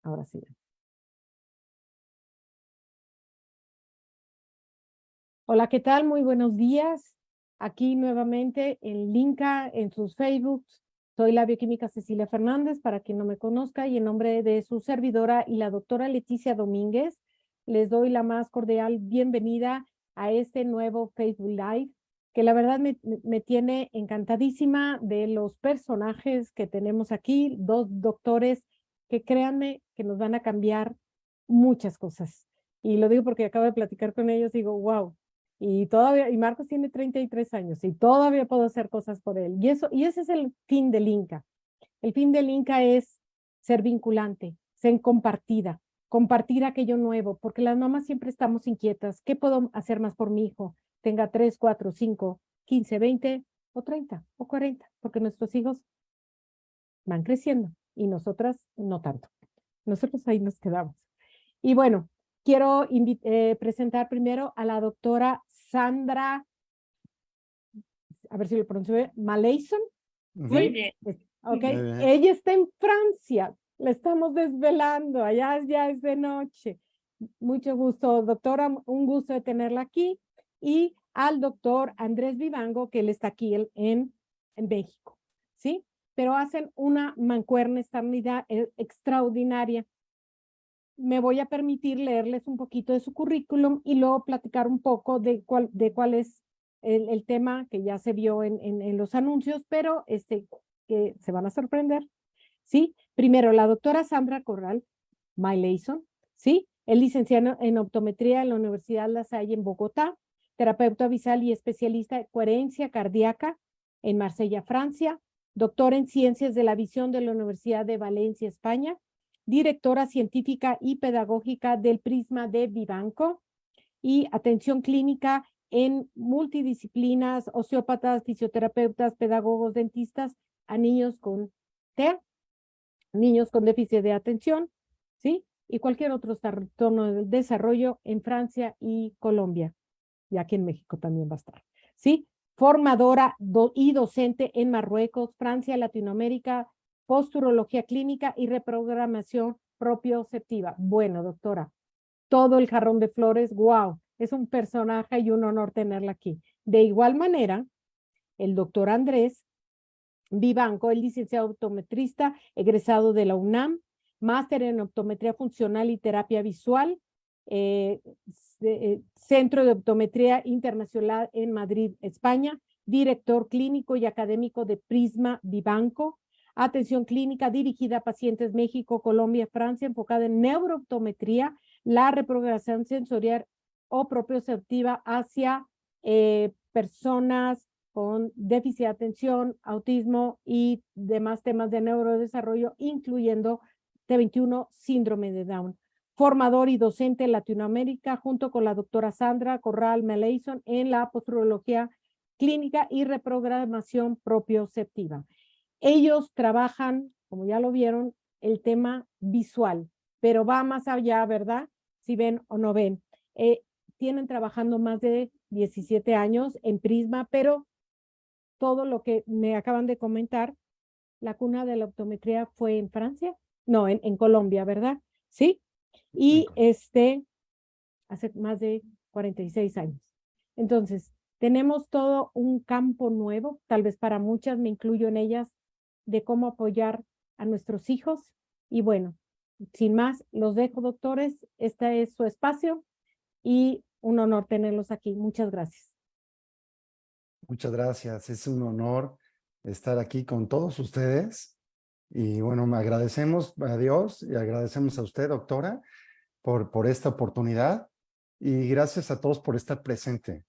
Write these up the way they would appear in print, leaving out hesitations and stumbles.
ahora sí. Hola, ¿qué tal? Muy buenos días. Aquí nuevamente en Linka, en sus Facebooks. Soy la bioquímica Cecilia Fernández, para quien no me conozca, y en nombre de su servidora y la doctora Leticia Domínguez, les doy la más cordial bienvenida a este nuevo Facebook Live, que la verdad me tiene encantadísima de los personajes que tenemos aquí, dos doctores que créanme que nos van a cambiar muchas cosas. Y lo digo porque acabo de platicar con ellos y digo, wow. Y todavía, y Marcos tiene 33 años y todavía puedo hacer cosas por él. Y ese es el fin del Inca. El fin del Inca es ser vinculante, ser compartida, compartir aquello nuevo, porque las mamás siempre estamos inquietas. ¿Qué puedo hacer más por mi hijo? Tenga 3, 4, 5, 15, 20 o 30 o 40, porque nuestros hijos van creciendo y nosotras no tanto. Nosotros ahí nos quedamos. Y bueno, quiero presentar primero a la doctora Sandra, a ver si lo pronuncio bien, Malayson. Muy bien. Ok, Muy bien. ella está en Francia, la estamos desvelando, allá ya es de noche. Mucho gusto, doctora, un gusto de tenerla aquí. Y al doctor Andrés Vivango, que él está aquí en México, ¿sí? Pero hacen una mancuerna extraordinaria. Me voy a permitir leerles un poquito de su currículum y luego platicar un poco de cuál es el tema que ya se vio en los anuncios, pero que se van a sorprender, ¿sí? Primero, la doctora Sandra Corral Malayson, ¿sí? Es licenciada en optometría en la Universidad La Salle en Bogotá, terapeuta visual y especialista de coherencia cardíaca en Marsella, Francia, doctora en ciencias de la visión de la Universidad de Valencia, España, directora científica y pedagógica del Prisma de Vivanco y atención clínica en multidisciplinas, osteópatas, fisioterapeutas, pedagogos, dentistas a niños con TEA, niños con déficit de atención, ¿sí? Y cualquier otro trastorno del desarrollo en Francia y Colombia. Y aquí en México también va a estar, ¿sí? Formadora y docente en Marruecos, Francia, Latinoamérica, posturología clínica y reprogramación propioceptiva. Bueno, doctora, todo el jarrón de flores, wow, es un personaje y un honor tenerla aquí. De igual manera, el doctor Andrés Vivanco, el licenciado optometrista, egresado de la UNAM, máster en optometría funcional y terapia visual, Centro de Optometría Internacional en Madrid, España, director clínico y académico de Prisma Vivanco, atención clínica dirigida a pacientes México, Colombia, Francia, enfocada en neurooptometría, la reprogramación sensorial o propioceptiva hacia personas con déficit de atención, autismo y demás temas de neurodesarrollo, incluyendo T21, síndrome de Down. Formador y docente en Latinoamérica, junto con la doctora Sandra Corral Malayson en la posturología clínica y reprogramación propioceptiva. Ellos trabajan, como ya lo vieron, el tema visual, pero va más allá, ¿verdad? Si ven o no ven. Tienen trabajando más de 17 años en Prisma, pero todo lo que me acaban de comentar, la cuna de la optometría fue en Francia, no, en Colombia, ¿verdad? Sí. Y hace más de 46 años. Entonces, tenemos todo un campo nuevo, tal vez para muchas, me incluyo en ellas, de cómo apoyar a nuestros hijos. Y bueno, sin más, los dejo, doctores. Este es su espacio y un honor tenerlos aquí. Muchas gracias. Muchas gracias. Es un honor estar aquí con todos ustedes. Y bueno, me agradecemos a Dios y agradecemos a usted, doctora, por esta oportunidad. Y gracias a todos por estar presente.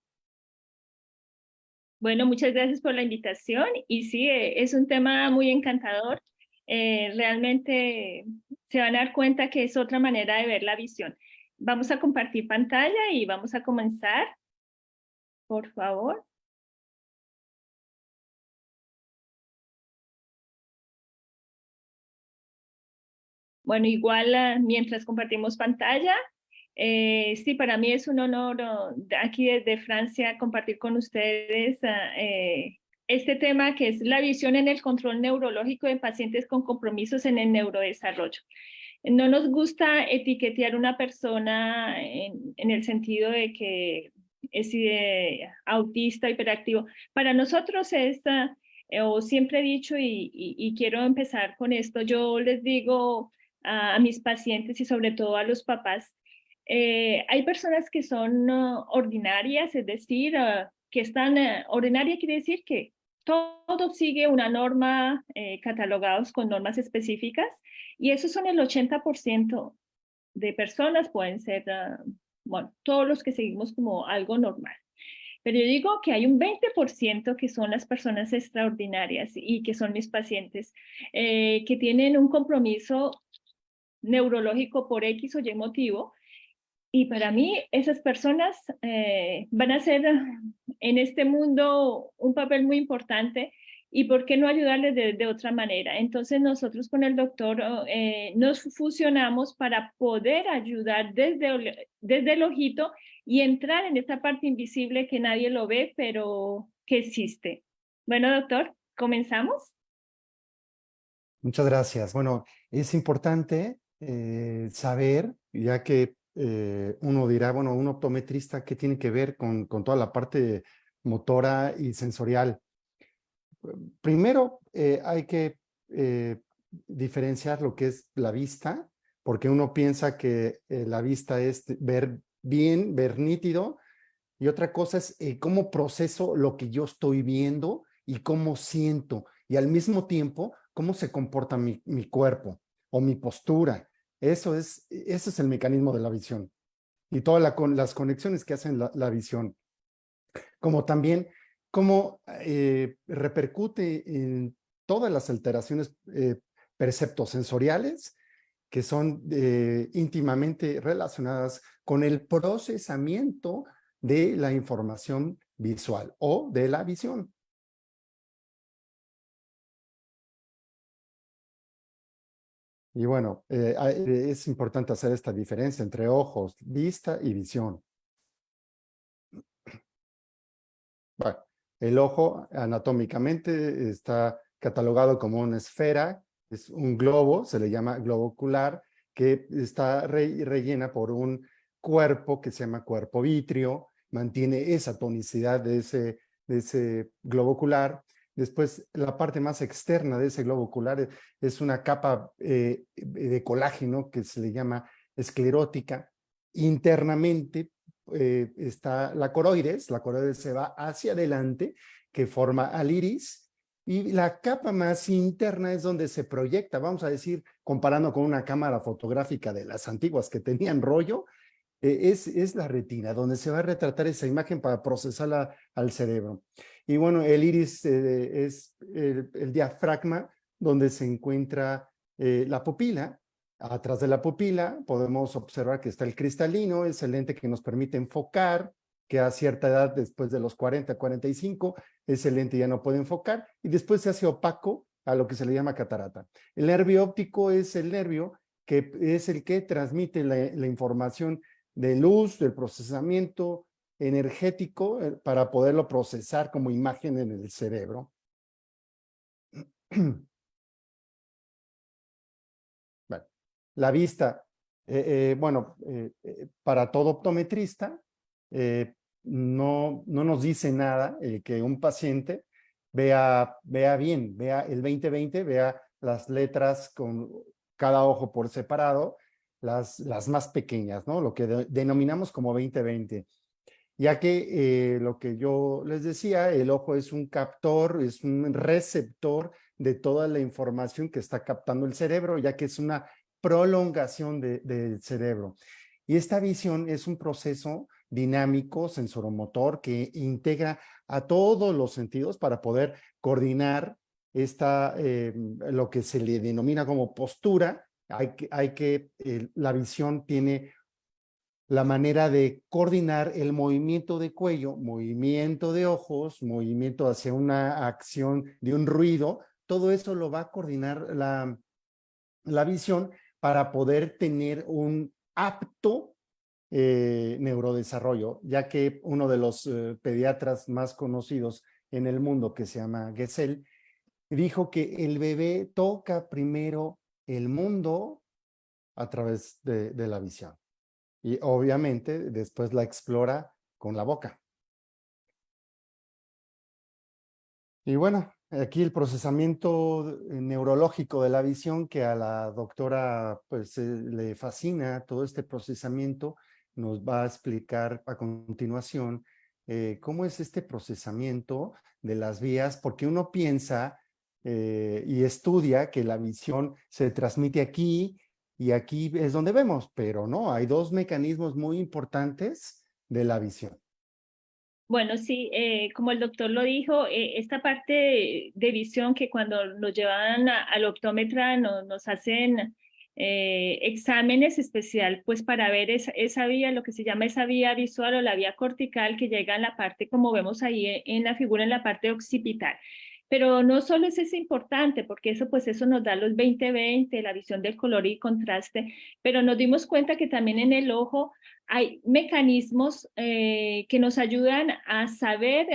Bueno, muchas gracias por la invitación. Y sí, es un tema muy encantador. Realmente se van a dar cuenta que es otra manera de ver la visión. Vamos a compartir pantalla y vamos a comenzar. Por favor. Bueno, igual mientras compartimos pantalla, sí, para mí es un honor aquí desde Francia compartir con ustedes este tema que es la visión en el control neurológico de pacientes con compromisos en el neurodesarrollo. no nos gusta etiquetear una persona en el sentido de que es autista, hiperactivo. Para nosotros es, o siempre he dicho y quiero empezar con esto, yo les digo a mis pacientes y sobre todo a los papás, hay personas que son ordinarias, es decir, que están, ordinaria quiere decir que todo sigue una norma, catalogados con normas específicas, y esos son el 80% de personas, pueden ser, bueno, todos los que seguimos como algo normal. Pero yo digo que hay un 20% que son las personas extraordinarias y que son mis pacientes, que tienen un compromiso neurológico por X o Y motivo. Y para mí esas personas van a ser en este mundo un papel muy importante, y por qué no ayudarles de otra manera. Entonces nosotros con el doctor nos fusionamos para poder ayudar desde el ojito y entrar en esta parte invisible que nadie lo ve, pero que existe. Bueno, doctor, ¿comenzamos? Muchas gracias. Bueno, es importante saber, ya que uno dirá, bueno, un optometrista, ¿qué tiene que ver con toda la parte motora y sensorial? Primero, hay que diferenciar lo que es la vista, porque uno piensa que la vista es ver bien, ver nítido, y otra cosa es cómo proceso lo que yo estoy viendo y cómo siento, y al mismo tiempo, cómo se comporta mi cuerpo o mi postura. Ese es el mecanismo de la visión y todas las conexiones que hacen la visión, como también cómo repercute en todas las alteraciones perceptosensoriales que son íntimamente relacionadas con el procesamiento de la información visual o de la visión. Y bueno, es importante hacer esta diferencia entre ojos, vista y visión. Bueno, el ojo anatómicamente está catalogado como una esfera, es un globo, se le llama globo ocular, que está rellena por un cuerpo que se llama cuerpo vítreo, mantiene esa tonicidad de ese globo ocular. Después, la parte más externa de ese globo ocular es una capa de colágeno que se le llama esclerótica. Internamente está la coroides se va hacia adelante, que forma al iris, y la capa más interna es donde se proyecta, vamos a decir, comparando con una cámara fotográfica de las antiguas que tenían rollo, es la retina, donde se va a retratar esa imagen para procesarla al cerebro. Y bueno, el iris es el diafragma, donde se encuentra la pupila. Atrás de la pupila podemos observar que está el cristalino, es el lente que nos permite enfocar, que a cierta edad, después de los 40, 45, ese lente ya no puede enfocar, y después se hace opaco a lo que se le llama catarata. El nervio óptico es el nervio que es el que transmite la información de luz, del procesamiento energético para poderlo procesar como imagen en el cerebro. Bueno, la vista, para todo optometrista, no nos dice nada que un paciente vea bien, vea el 20/20, vea las letras con cada ojo por separado, las más pequeñas, ¿no? Lo que denominamos como 20/20. Ya que lo que yo les decía, el ojo es un captor, es un receptor de toda la información que está captando el cerebro, ya que es una prolongación del cerebro. Y esta visión es un proceso dinámico, sensoromotor, que integra a todos los sentidos para poder coordinar lo que se le denomina como postura. La visión tiene la manera de coordinar el movimiento de cuello, movimiento de ojos, movimiento hacia una acción de un ruido. Todo eso lo va a coordinar la visión para poder tener un apto neurodesarrollo, ya que uno de los pediatras más conocidos en el mundo, que se llama Gesell, dijo que el bebé toca primero el mundo a través de la visión. Y obviamente después la explora con la boca. Y bueno, aquí el procesamiento neurológico de la visión, que a la doctora pues le fascina todo este procesamiento, nos va a explicar a continuación cómo es este procesamiento de las vías, porque uno piensa y estudia que la visión se transmite aquí y aquí es donde vemos, pero no, hay dos mecanismos muy importantes de la visión. Bueno, sí, como el doctor lo dijo, esta parte de visión que cuando nos llevan al optómetra nos hacen exámenes especial, pues para ver esa vía, lo que se llama esa vía visual o la vía cortical que llega en la parte, como vemos ahí en la figura, en la parte occipital. Pero no solo es importante, porque eso nos da los 20/20, la visión del color y contraste, pero nos dimos cuenta que también en el ojo hay mecanismos que nos ayudan a saber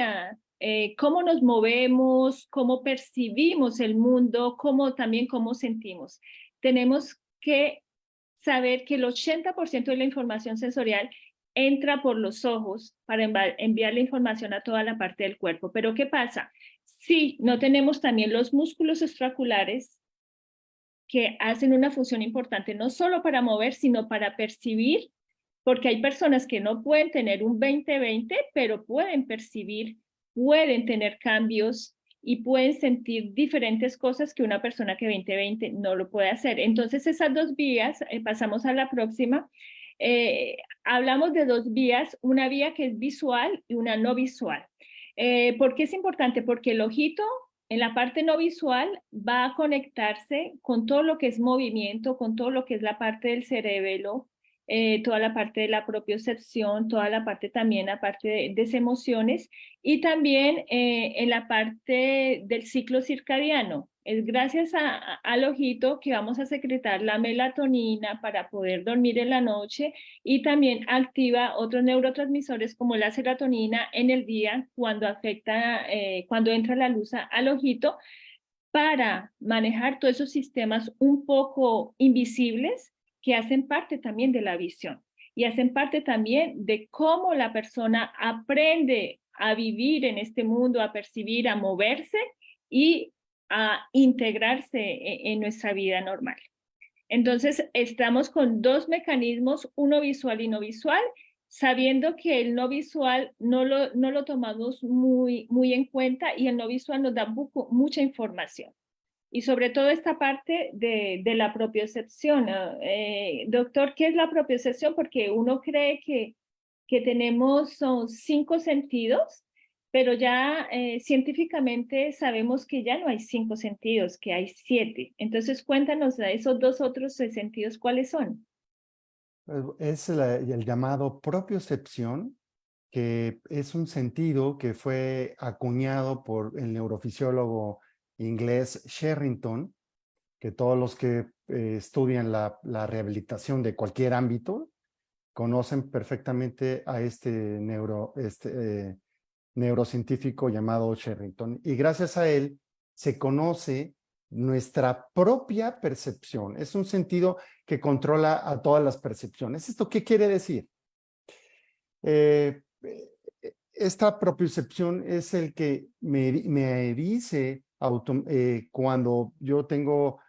cómo nos movemos, cómo percibimos el mundo, también cómo sentimos. Tenemos que saber que el 80% de la información sensorial entra por los ojos para enviar la información a toda la parte del cuerpo. Pero ¿qué pasa? Si no tenemos también los músculos extraoculares que hacen una función importante, no solo para mover, sino para percibir, porque hay personas que no pueden tener un 20/20, pero pueden percibir, pueden tener cambios y pueden sentir diferentes cosas que una persona que 20/20 no lo puede hacer. Entonces, esas dos vías, pasamos a la próxima, hablamos de dos vías, una vía que es visual y una no visual. ¿Por qué es importante? Porque el ojito en la parte no visual va a conectarse con todo lo que es movimiento, con todo lo que es la parte del cerebelo, toda la parte de la propiocepción, toda la parte también, aparte de emociones, y también en la parte del ciclo circadiano. Es gracias al ojito que vamos a secretar la melatonina para poder dormir en la noche y también activa otros neurotransmisores como la serotonina en el día cuando cuando entra la luz al ojito para manejar todos esos sistemas un poco invisibles que hacen parte también de la visión y hacen parte también de cómo la persona aprende a vivir en este mundo, a percibir, a moverse y a integrarse en nuestra vida normal. Entonces, estamos con dos mecanismos, uno visual y no visual, sabiendo que el no visual no lo tomamos muy en cuenta y el no visual nos da mucha información. Y sobre todo esta parte de la propiocepción. Doctor, ¿qué es la propiocepción? Porque uno cree que tenemos 5 sentidos, pero ya científicamente sabemos que ya no hay 5 sentidos, que hay 7. Entonces, cuéntanos de esos dos otros sentidos, ¿cuáles son? Es el llamado propiocepción, que es un sentido que fue acuñado por el neurofisiólogo inglés Sherrington, que todos los que estudian la rehabilitación de cualquier ámbito conocen perfectamente a este neurocientífico llamado Sherrington. Y gracias a él se conoce nuestra propia percepción. Es un sentido que controla a todas las percepciones. ¿Esto qué quiere decir? Esta propiocepción es el que me dice cuando yo tengo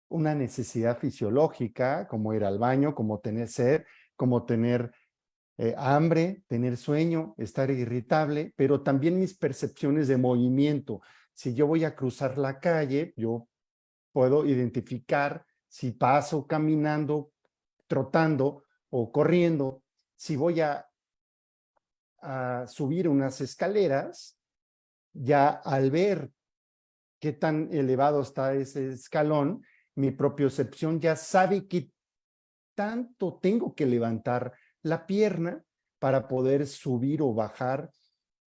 una necesidad fisiológica, como ir al baño, como tener sed, como tener hambre, tener sueño, estar irritable, pero también mis percepciones de movimiento. Si yo voy a cruzar la calle, yo puedo identificar si paso caminando, trotando o corriendo. Si voy a subir unas escaleras, ya al ver qué tan elevado está ese escalón, mi propiocepción ya sabe qué tanto tengo que levantar la pierna para poder subir o bajar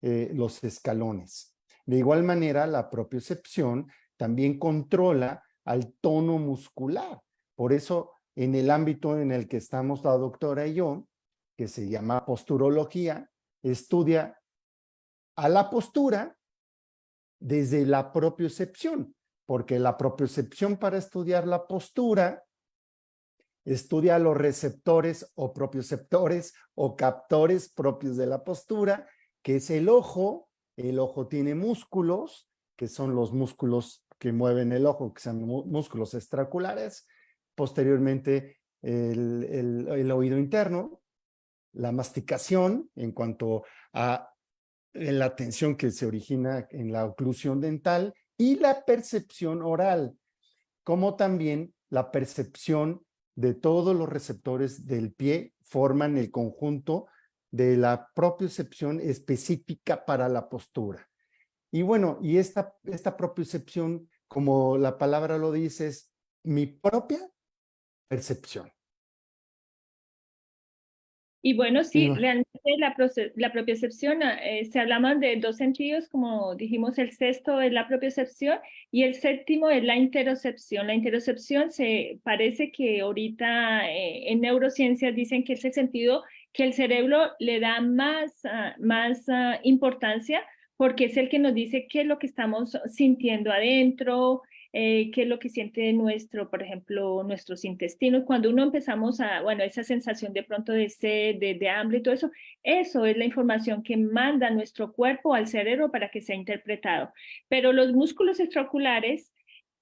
los escalones. De igual manera, la propiocepción también controla al tono muscular. Por eso, en el ámbito en el que estamos la doctora y yo, que se llama posturología, estudia a la postura desde la propiocepción, porque la propiocepción para estudiar la postura estudia los receptores o propioceptores o captores propios de la postura, que es el ojo. El ojo tiene músculos, que son los músculos que mueven el ojo, que son músculos extraoculares. Posteriormente, el oído interno, la masticación en cuanto a la tensión que se origina en la oclusión dental y la percepción oral, como también la percepción de todos los receptores del pie forman el conjunto de la propiocepción específica para la postura. Y bueno, y esta propiocepción, como la palabra lo dice, es mi propia percepción. Y bueno, sí, Y realmente la propiocepción, se hablamos de dos sentidos, como dijimos, el sexto es la propiocepción y el séptimo es la interocepción. La interocepción se parece que ahorita en neurociencias dicen que es el sentido que el cerebro le da más importancia porque es el que nos dice qué es lo que estamos sintiendo adentro, qué es lo que siente por ejemplo, nuestros intestinos. Cuando uno empezamos bueno, esa sensación de pronto de sed, de hambre y todo eso, eso es la información que manda nuestro cuerpo al cerebro para que sea interpretado. Pero los músculos extraoculares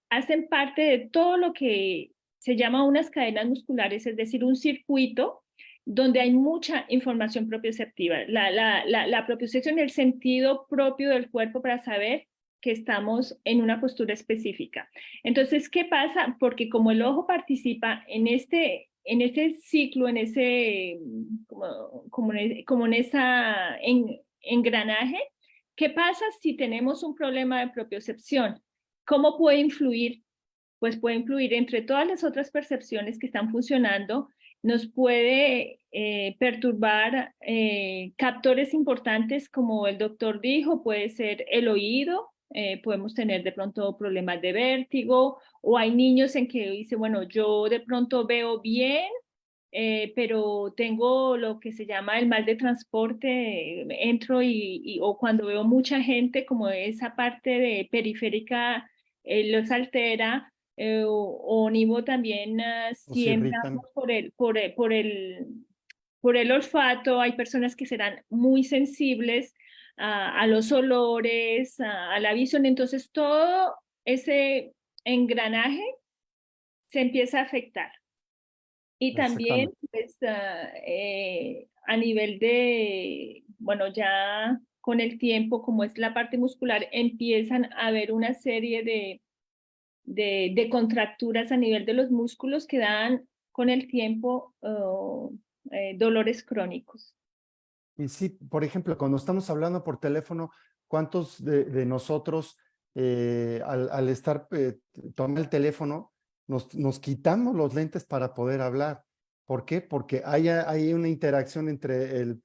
hacen parte de todo lo que se llama unas cadenas musculares, es decir, un circuito donde hay mucha información propioceptiva. La propiocepción es el sentido propio del cuerpo para saber que estamos en una postura específica. Entonces, ¿qué pasa? Porque como el ojo participa en este ciclo, en ese, como en esa engranaje, ¿qué pasa si tenemos un problema de propiocepción? ¿Cómo puede influir? Pues puede influir entre todas las otras percepciones que están funcionando, nos puede perturbar captores importantes como el doctor dijo, puede ser el oído, podemos tener de pronto problemas de vértigo, o hay niños en que dicen, bueno, yo de pronto veo bien, pero tengo lo que se llama el mal de transporte, entro o cuando veo mucha gente, como esa parte de periférica los altera, o Nivo también, se si irritan. entramos por el olfato, hay personas que serán muy sensibles a los olores, a la visión, entonces todo ese engranaje se empieza a afectar. Y también, Exactamente. pues, a nivel de, bueno, ya con el tiempo, como es la parte muscular, empiezan a haber una serie de contracturas a nivel de los músculos que dan con el tiempo dolores crónicos. Y sí, por ejemplo, cuando estamos hablando por teléfono, ¿cuántos de nosotros al estar tomando el teléfono nos quitamos los lentes para poder hablar? ¿Por qué? Porque hay una interacción entre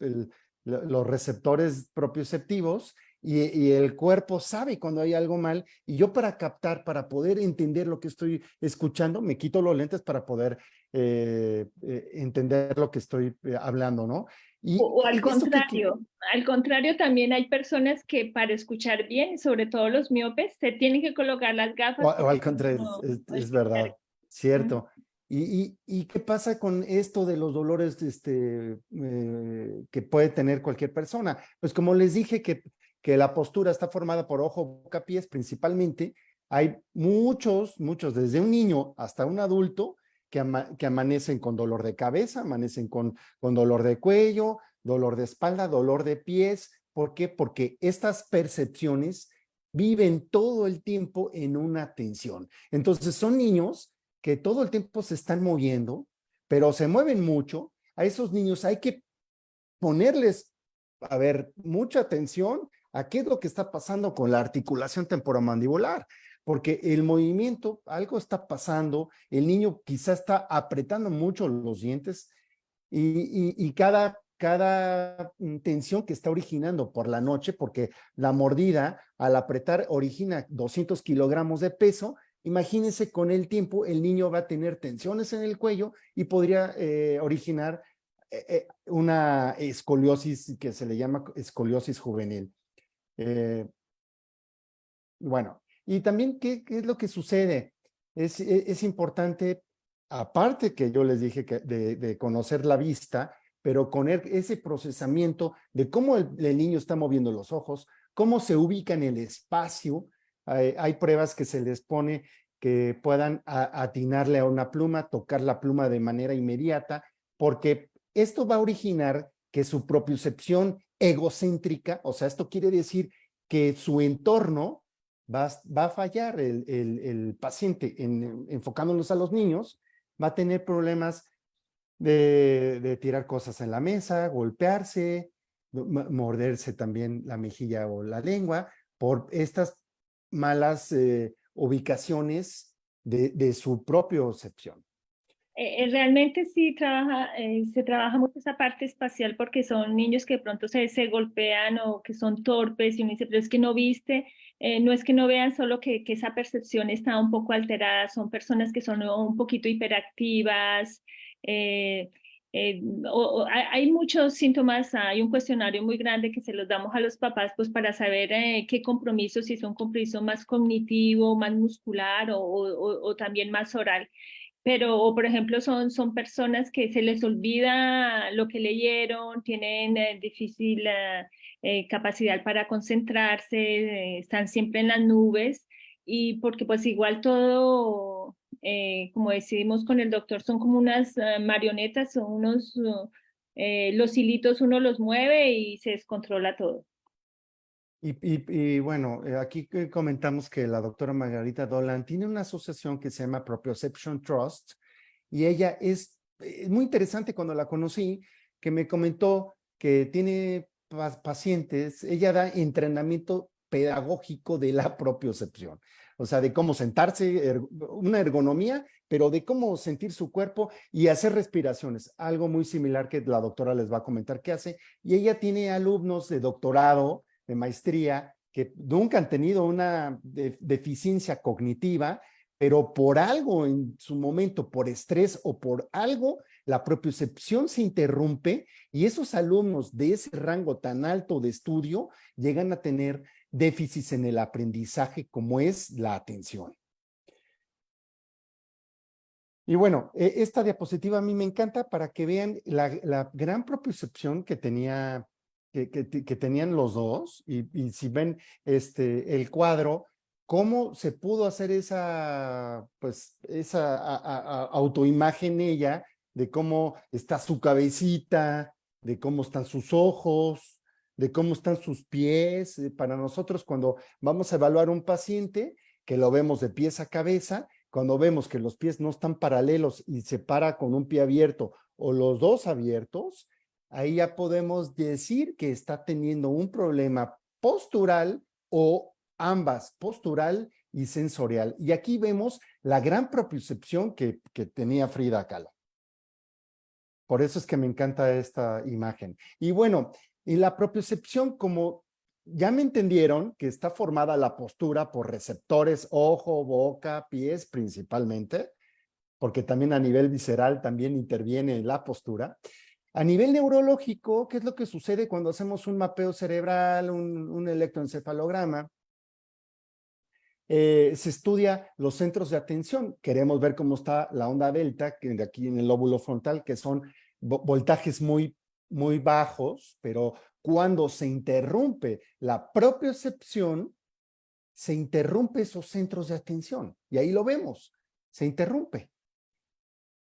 los receptores propioceptivos y el cuerpo sabe cuando hay algo mal, y yo para captar, para poder entender lo que estoy escuchando, me quito los lentes para poder entender lo que estoy hablando, ¿no? Y O esto al contrario, también hay personas que para escuchar bien, sobre todo los miopes, se tienen que colocar las gafas o porque al contrario, no es escuchar. verdad, cierto. ¿Y qué pasa con esto de los dolores que puede tener cualquier persona? Pues como les dije que la postura está formada por ojo, boca, pies principalmente, hay muchos, desde un niño hasta un adulto, que amanecen con dolor de cabeza, amanecen con dolor de cuello, dolor de espalda, dolor de pies. ¿Por qué? Porque estas percepciones viven todo el tiempo en una tensión. Entonces son niños que todo el tiempo se están moviendo, pero se mueven mucho. A esos niños hay que ponerles, a ver, mucha atención a qué es lo que está pasando con la articulación temporomandibular, porque el movimiento, algo está pasando, el niño quizá está apretando mucho los dientes y cada tensión que está originando por la noche, porque la mordida al apretar origina 200 kilogramos de peso. Imagínense, con el tiempo el niño va a tener tensiones en el cuello y podría originar una escoliosis que se le llama escoliosis juvenil. Bueno, y también, ¿qué es lo que sucede? Es importante aparte que yo les dije que de conocer la vista, pero con ese procesamiento de cómo el niño está moviendo los ojos, cómo se ubica en el espacio. Hay pruebas que se les pone que puedan atinarle a una pluma, tocar la pluma de manera inmediata, porque esto va a originar que su propiocepción egocéntrica, o sea, esto quiere decir que su entorno va a fallar. El paciente, enfocándonos a los niños, va a tener problemas de tirar cosas en la mesa, golpearse, morderse también la mejilla o la lengua por estas malas ubicaciones de su propiocepción. Realmente sí se trabaja mucho esa parte espacial porque son niños que de pronto se golpean o que son torpes y uno dice, pero es que no viste, no es que no vean, solo que esa percepción está un poco alterada, son personas que son un poquito hiperactivas, eh, hay muchos síntomas, hay un cuestionario muy grande que se los damos a los papás pues para saber qué compromiso, si es un compromiso más cognitivo, más muscular o también más oral. Pero, o por ejemplo, son personas que se les olvida lo que leyeron, tienen difícil capacidad para concentrarse, están siempre en las nubes y porque pues igual todo, como decidimos con el doctor, son como unas marionetas, son unos, los hilitos uno los mueve y se descontrola todo. Y bueno, aquí comentamos que la doctora Margarita Dolan tiene una asociación que se llama Propioception Trust, y ella es muy interesante. Cuando la conocí, que me comentó que tiene pacientes, ella da entrenamiento pedagógico de la propiocepción, o sea, de cómo sentarse, una ergonomía, pero de cómo sentir su cuerpo y hacer respiraciones, algo muy similar que la doctora les va a comentar que hace. Y ella tiene alumnos de doctorado, de maestría, que nunca han tenido una deficiencia cognitiva, pero por algo en su momento, por estrés o por algo, la propiocepción se interrumpe y esos alumnos de ese rango tan alto de estudio llegan a tener déficits en el aprendizaje, como es la atención. Y bueno, esta diapositiva a mí me encanta para que vean la gran propiocepción que tenían los dos, y si ven el cuadro, cómo se pudo hacer esa autoimagen ella, de cómo está su cabecita, de cómo están sus ojos, de cómo están sus pies. Para nosotros, cuando vamos a evaluar un paciente, que lo vemos de pies a cabeza, cuando vemos que los pies no están paralelos y se para con un pie abierto o los dos abiertos, ahí ya podemos decir que está teniendo un problema postural o ambas, postural y sensorial. Y aquí vemos la gran propiocepción que tenía Frida Kahlo. Por eso es que me encanta esta imagen. Y bueno, y la propiocepción, como ya me entendieron, que está formada la postura por receptores, ojo, boca, pies principalmente, porque también a nivel visceral también interviene la postura. A nivel neurológico, ¿qué es lo que sucede cuando hacemos un mapeo cerebral, un electroencefalograma? Se estudia los centros de atención. Queremos ver cómo está la onda delta, que de aquí en el lóbulo frontal, que son voltajes muy bajos, pero cuando se interrumpe la propiocepción, se interrumpe esos centros de atención. Y ahí lo vemos, se interrumpe.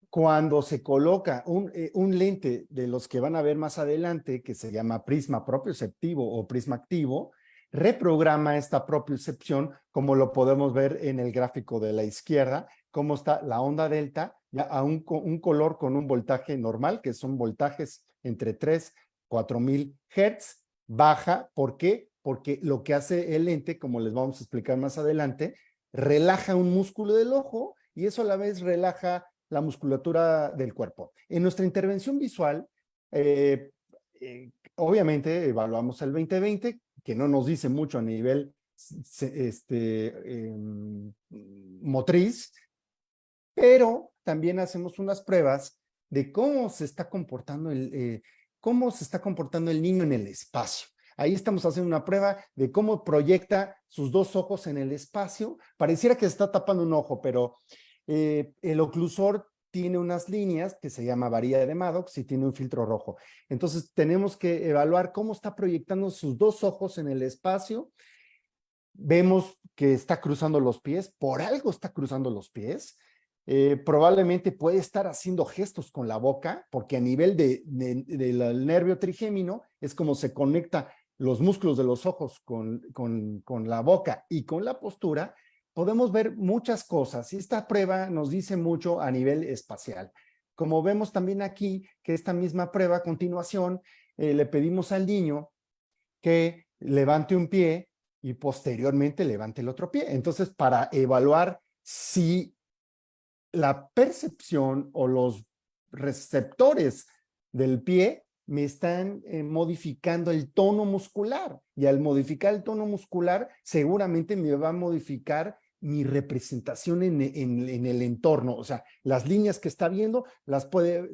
Cuando se coloca un lente de los que van a ver más adelante, que se llama prisma propioceptivo o prisma activo, reprograma esta propiocepción, como lo podemos ver en el gráfico de la izquierda, cómo está la onda delta, ya a un color con un voltaje normal, que son voltajes entre 3 y 4000 Hz, baja. ¿Por qué? Porque lo que hace el lente, como les vamos a explicar más adelante, relaja un músculo del ojo y eso a la vez relaja la musculatura del cuerpo. En nuestra intervención visual, obviamente evaluamos el 20/20, que no nos dice mucho a nivel motriz, pero también hacemos unas pruebas de cómo se está comportando el niño en el espacio. Ahí estamos haciendo una prueba de cómo proyecta sus dos ojos en el espacio. Pareciera que está tapando un ojo, pero el oclusor tiene unas líneas que se llama varilla de Maddox y tiene un filtro rojo. Entonces tenemos que evaluar cómo está proyectando sus dos ojos en el espacio. Vemos que está cruzando los pies, por algo está cruzando los pies. Probablemente puede estar haciendo gestos con la boca, porque a nivel del nervio trigémino es como se conecta los músculos de los ojos con la boca y con la postura. Podemos ver muchas cosas y esta prueba nos dice mucho a nivel espacial. Como vemos también aquí, que esta misma prueba a continuación, le pedimos al niño que levante un pie y posteriormente levante el otro pie. Entonces, para evaluar si la percepción o los receptores del pie me están modificando el tono muscular, y al modificar el tono muscular seguramente me va a modificar mi representación en el entorno. O sea, las líneas que está viendo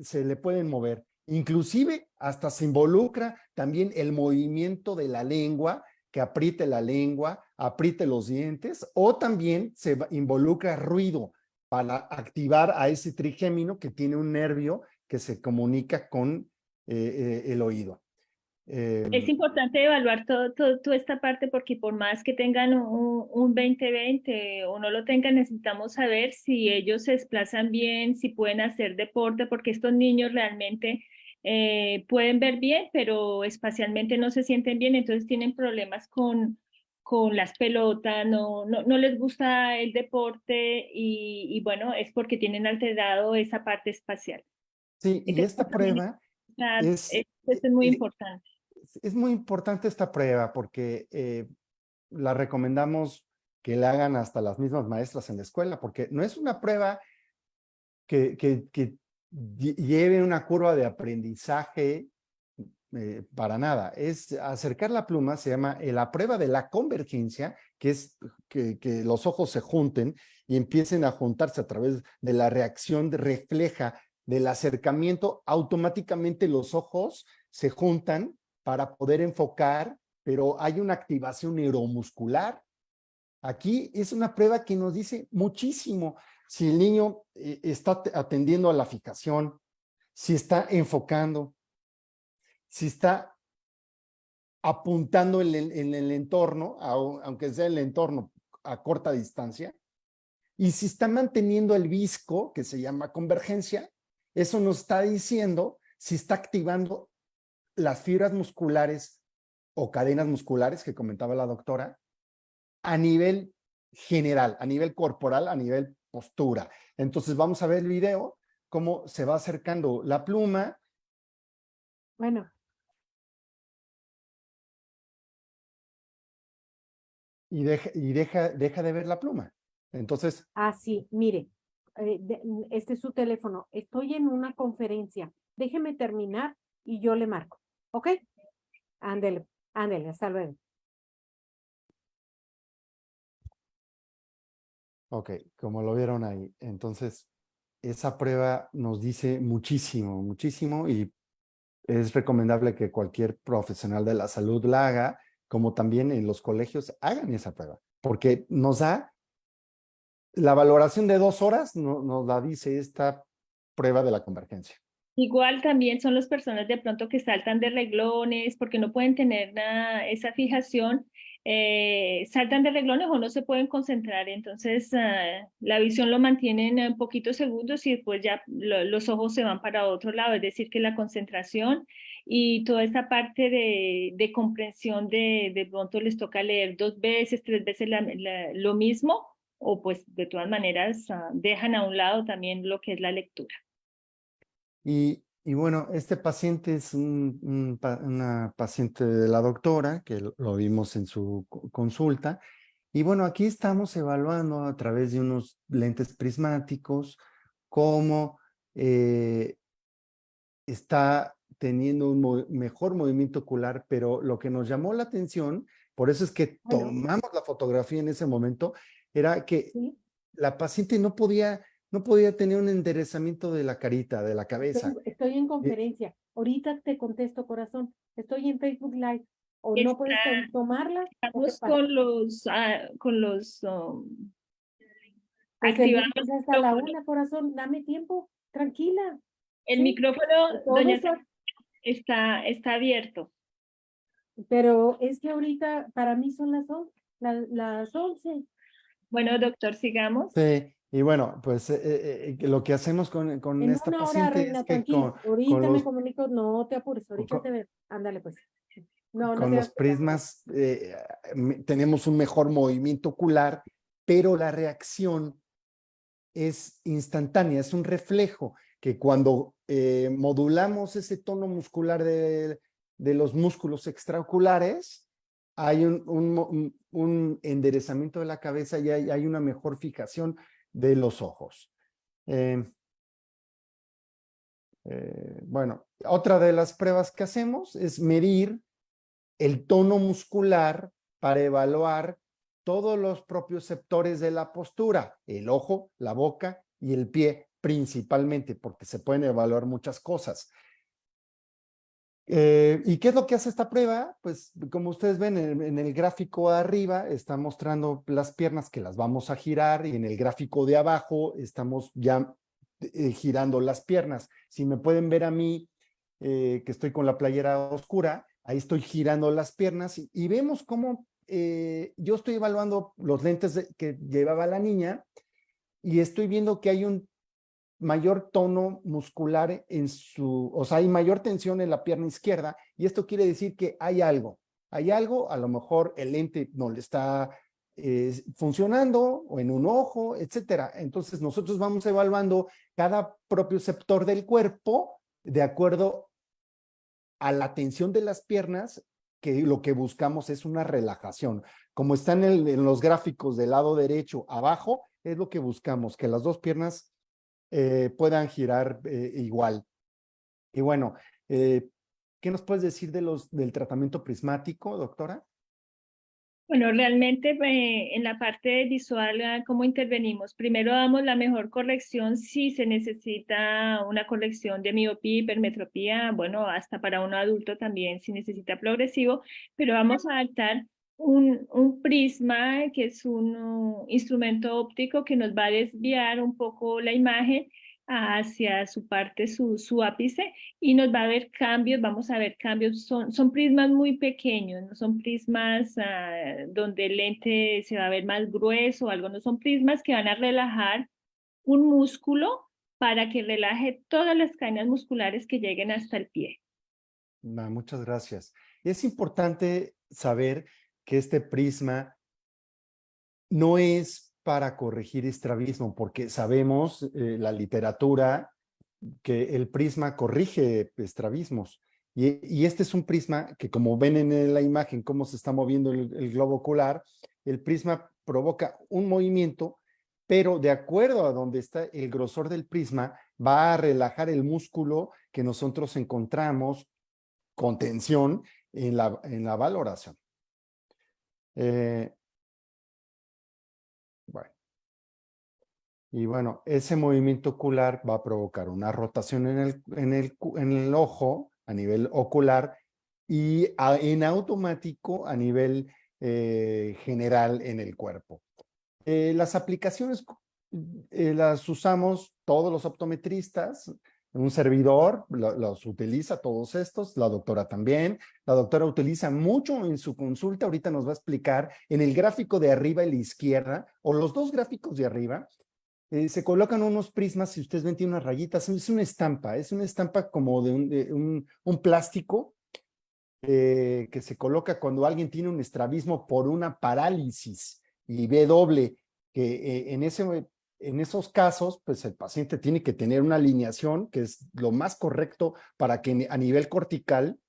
se le pueden mover. Inclusive hasta se involucra también el movimiento de la lengua, que apriete la lengua, apriete los dientes, o también se involucra ruido para activar a ese trigémino que tiene un nervio que se comunica con el oído. Es importante evaluar toda esta parte porque por más que tengan un 20/20 o no lo tengan, necesitamos saber si ellos se desplazan bien, si pueden hacer deporte, porque estos niños realmente pueden ver bien, pero espacialmente no se sienten bien, entonces tienen problemas con las pelotas, no les gusta el deporte y bueno, es porque tienen alterado esa parte espacial. Sí, y esta prueba Esto es muy importante. Es muy importante esta prueba porque la recomendamos que la hagan hasta las mismas maestras en la escuela, porque no es una prueba que lleve una curva de aprendizaje para nada. Es acercar la pluma, se llama la prueba de la convergencia, que es que los ojos se junten y empiecen a juntarse a través de la reacción refleja del acercamiento. Automáticamente los ojos se juntan para poder enfocar, pero hay una activación neuromuscular. Aquí es una prueba que nos dice muchísimo si el niño está atendiendo a la fijación, si está enfocando, si está apuntando en el entorno, aunque sea el entorno a corta distancia, y si está manteniendo el visco, que se llama convergencia. Eso nos está diciendo si está activando las fibras musculares o cadenas musculares que comentaba la doctora a nivel general, a nivel corporal, a nivel postura. Entonces vamos a ver el video, cómo se va acercando la pluma. Bueno. Y deja de ver la pluma. Entonces. Sí, mire, este es su teléfono. Estoy en una conferencia. Déjeme terminar y yo le marco. ¿Ok? Ándele, hasta luego. Ok, como lo vieron ahí. Entonces, esa prueba nos dice muchísimo, muchísimo, y es recomendable que cualquier profesional de la salud la haga, como también en los colegios hagan esa prueba, porque nos da la valoración de 2 horas, nos la dice esta prueba de la convergencia. Igual también son las personas de pronto que saltan de reglones porque no pueden tener esa fijación, saltan de reglones o no se pueden concentrar, entonces la visión lo mantienen en poquitos segundos y después ya los ojos se van para otro lado, es decir que la concentración y toda esta parte de comprensión de pronto les toca leer 2 veces, 3 veces lo mismo, o pues de todas maneras dejan a un lado también lo que es la lectura. Y bueno, este paciente es una paciente de la doctora, que lo vimos en su consulta. Y bueno, aquí estamos evaluando a través de unos lentes prismáticos cómo está teniendo un mejor movimiento ocular, pero lo que nos llamó la atención, por eso es que tomamos la fotografía en ese momento, era que ¿Sí? la paciente no podía tener un enderezamiento de la carita, de la cabeza. Estoy en conferencia. Ahorita te contesto, corazón. Estoy en Facebook Live. ¿O no puedes tomarla? Estamos con los Pues activamos hasta la 1, corazón. Dame tiempo. tranquila. El Sí, micrófono, todo doña está- está abierto. pero es que ahorita para mí son las 11. Bueno, doctor, sigamos. Sí, y bueno, pues lo que hacemos con En esta una hora, paciente reina, es que tranquila. con Ahorita me los, comunico, no te apures, ahorita te con, veo. Ándale, pues. No, no con te los hagas problema. prismas tenemos un mejor movimiento ocular, pero la reacción es instantánea, es un reflejo que cuando modulamos ese tono muscular de los músculos extraoculares, hay un enderezamiento de la cabeza y hay una mejor fijación de los ojos. Bueno, otra de las pruebas que hacemos es medir el tono muscular para evaluar todos los propioceptores de la postura, el ojo, la boca y el pie principalmente, porque se pueden evaluar muchas cosas. ¿Y qué es lo que hace esta prueba? Pues como ustedes ven en el gráfico de arriba, está mostrando las piernas que las vamos a girar y en el gráfico de abajo estamos ya girando las piernas. Si me pueden ver a mí, que estoy con la playera oscura, ahí estoy girando las piernas y vemos cómo yo estoy evaluando los lentes que llevaba la niña y estoy viendo que hay un mayor tono muscular o sea, hay mayor tensión en la pierna izquierda y esto quiere decir que hay algo, a lo mejor el lente no le está funcionando o en un ojo, etcétera. Entonces nosotros vamos evaluando cada propioceptor del cuerpo de acuerdo a la tensión de las piernas, que lo que buscamos es una relajación. Como están en los gráficos del lado derecho abajo, es lo que buscamos, que las dos piernas puedan girar igual. Y bueno, ¿qué nos puedes decir del tratamiento prismático, doctora? Bueno, realmente en la parte visual, ¿cómo intervenimos? Primero damos la mejor corrección si se necesita una corrección de miopía, hipermetropía, bueno, hasta para un adulto también si necesita progresivo, pero vamos a adaptar un prisma que es un instrumento óptico que nos va a desviar un poco la imagen hacia su parte, su ápice, y nos va a ver cambios, vamos a ver cambios, son prismas muy pequeños, no son prismas donde el lente se va a ver más grueso o algo, no son prismas que van a relajar un músculo para que relaje todas las cadenas musculares que lleguen hasta el pie. Muchas gracias. Es importante saber que este prisma no es para corregir estrabismo, porque sabemos, la literatura, que el prisma corrige estrabismos. Y este es un prisma que, como ven en la imagen, cómo se está moviendo el globo ocular, el prisma provoca un movimiento, pero de acuerdo a donde está el grosor del prisma, va a relajar el músculo que nosotros encontramos con tensión en la valoración. Bueno. Y bueno, ese movimiento ocular va a provocar una rotación en el ojo a nivel ocular y en automático a nivel general en el cuerpo. Las aplicaciones las usamos todos los optometristas, un servidor los utiliza todos estos, la doctora también. La doctora utiliza mucho en su consulta, ahorita nos va a explicar en el gráfico de arriba y la izquierda, o los dos gráficos de arriba, se colocan unos prismas, si ustedes ven, tiene unas rayitas, es una estampa como de un plástico que se coloca cuando alguien tiene un estrabismo por una parálisis y ve doble, que en esos casos, pues el paciente tiene que tener una alineación que es lo más correcto para que a nivel cortical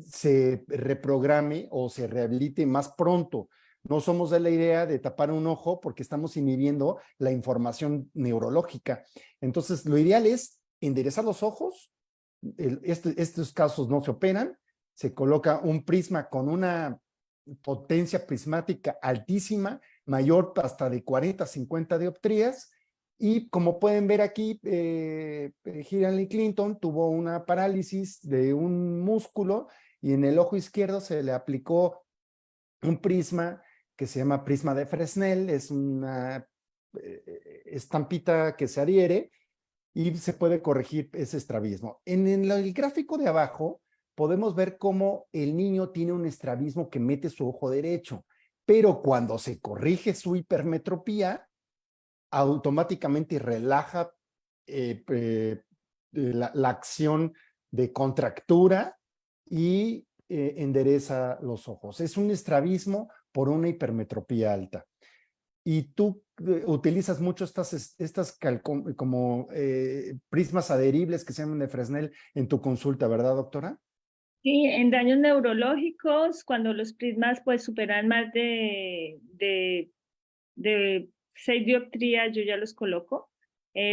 se reprograme o se rehabilite más pronto. No somos de la idea de tapar un ojo porque estamos inhibiendo la información neurológica. Entonces, lo ideal es enderezar los ojos. Estos casos no se operan. Se coloca un prisma con una potencia prismática altísima, mayor hasta de 40, 50 dioptrías. Y como pueden ver aquí, Hillary Clinton tuvo una parálisis de un músculo y en el ojo izquierdo se le aplicó un prisma que se llama prisma de Fresnel, es una estampita que se adhiere y se puede corregir ese estrabismo. En el gráfico de abajo podemos ver cómo el niño tiene un estrabismo que mete su ojo derecho, pero cuando se corrige su hipermetropía, automáticamente relaja la acción de contractura y endereza los ojos. Es un estrabismo por una hipermetropía alta. Y tú utilizas mucho estas como prismas adheribles que se llaman de Fresnel en tu consulta, ¿verdad, doctora? Sí, en daños neurológicos, cuando los prismas pues superan más de 6 dioptrías, yo ya los coloco,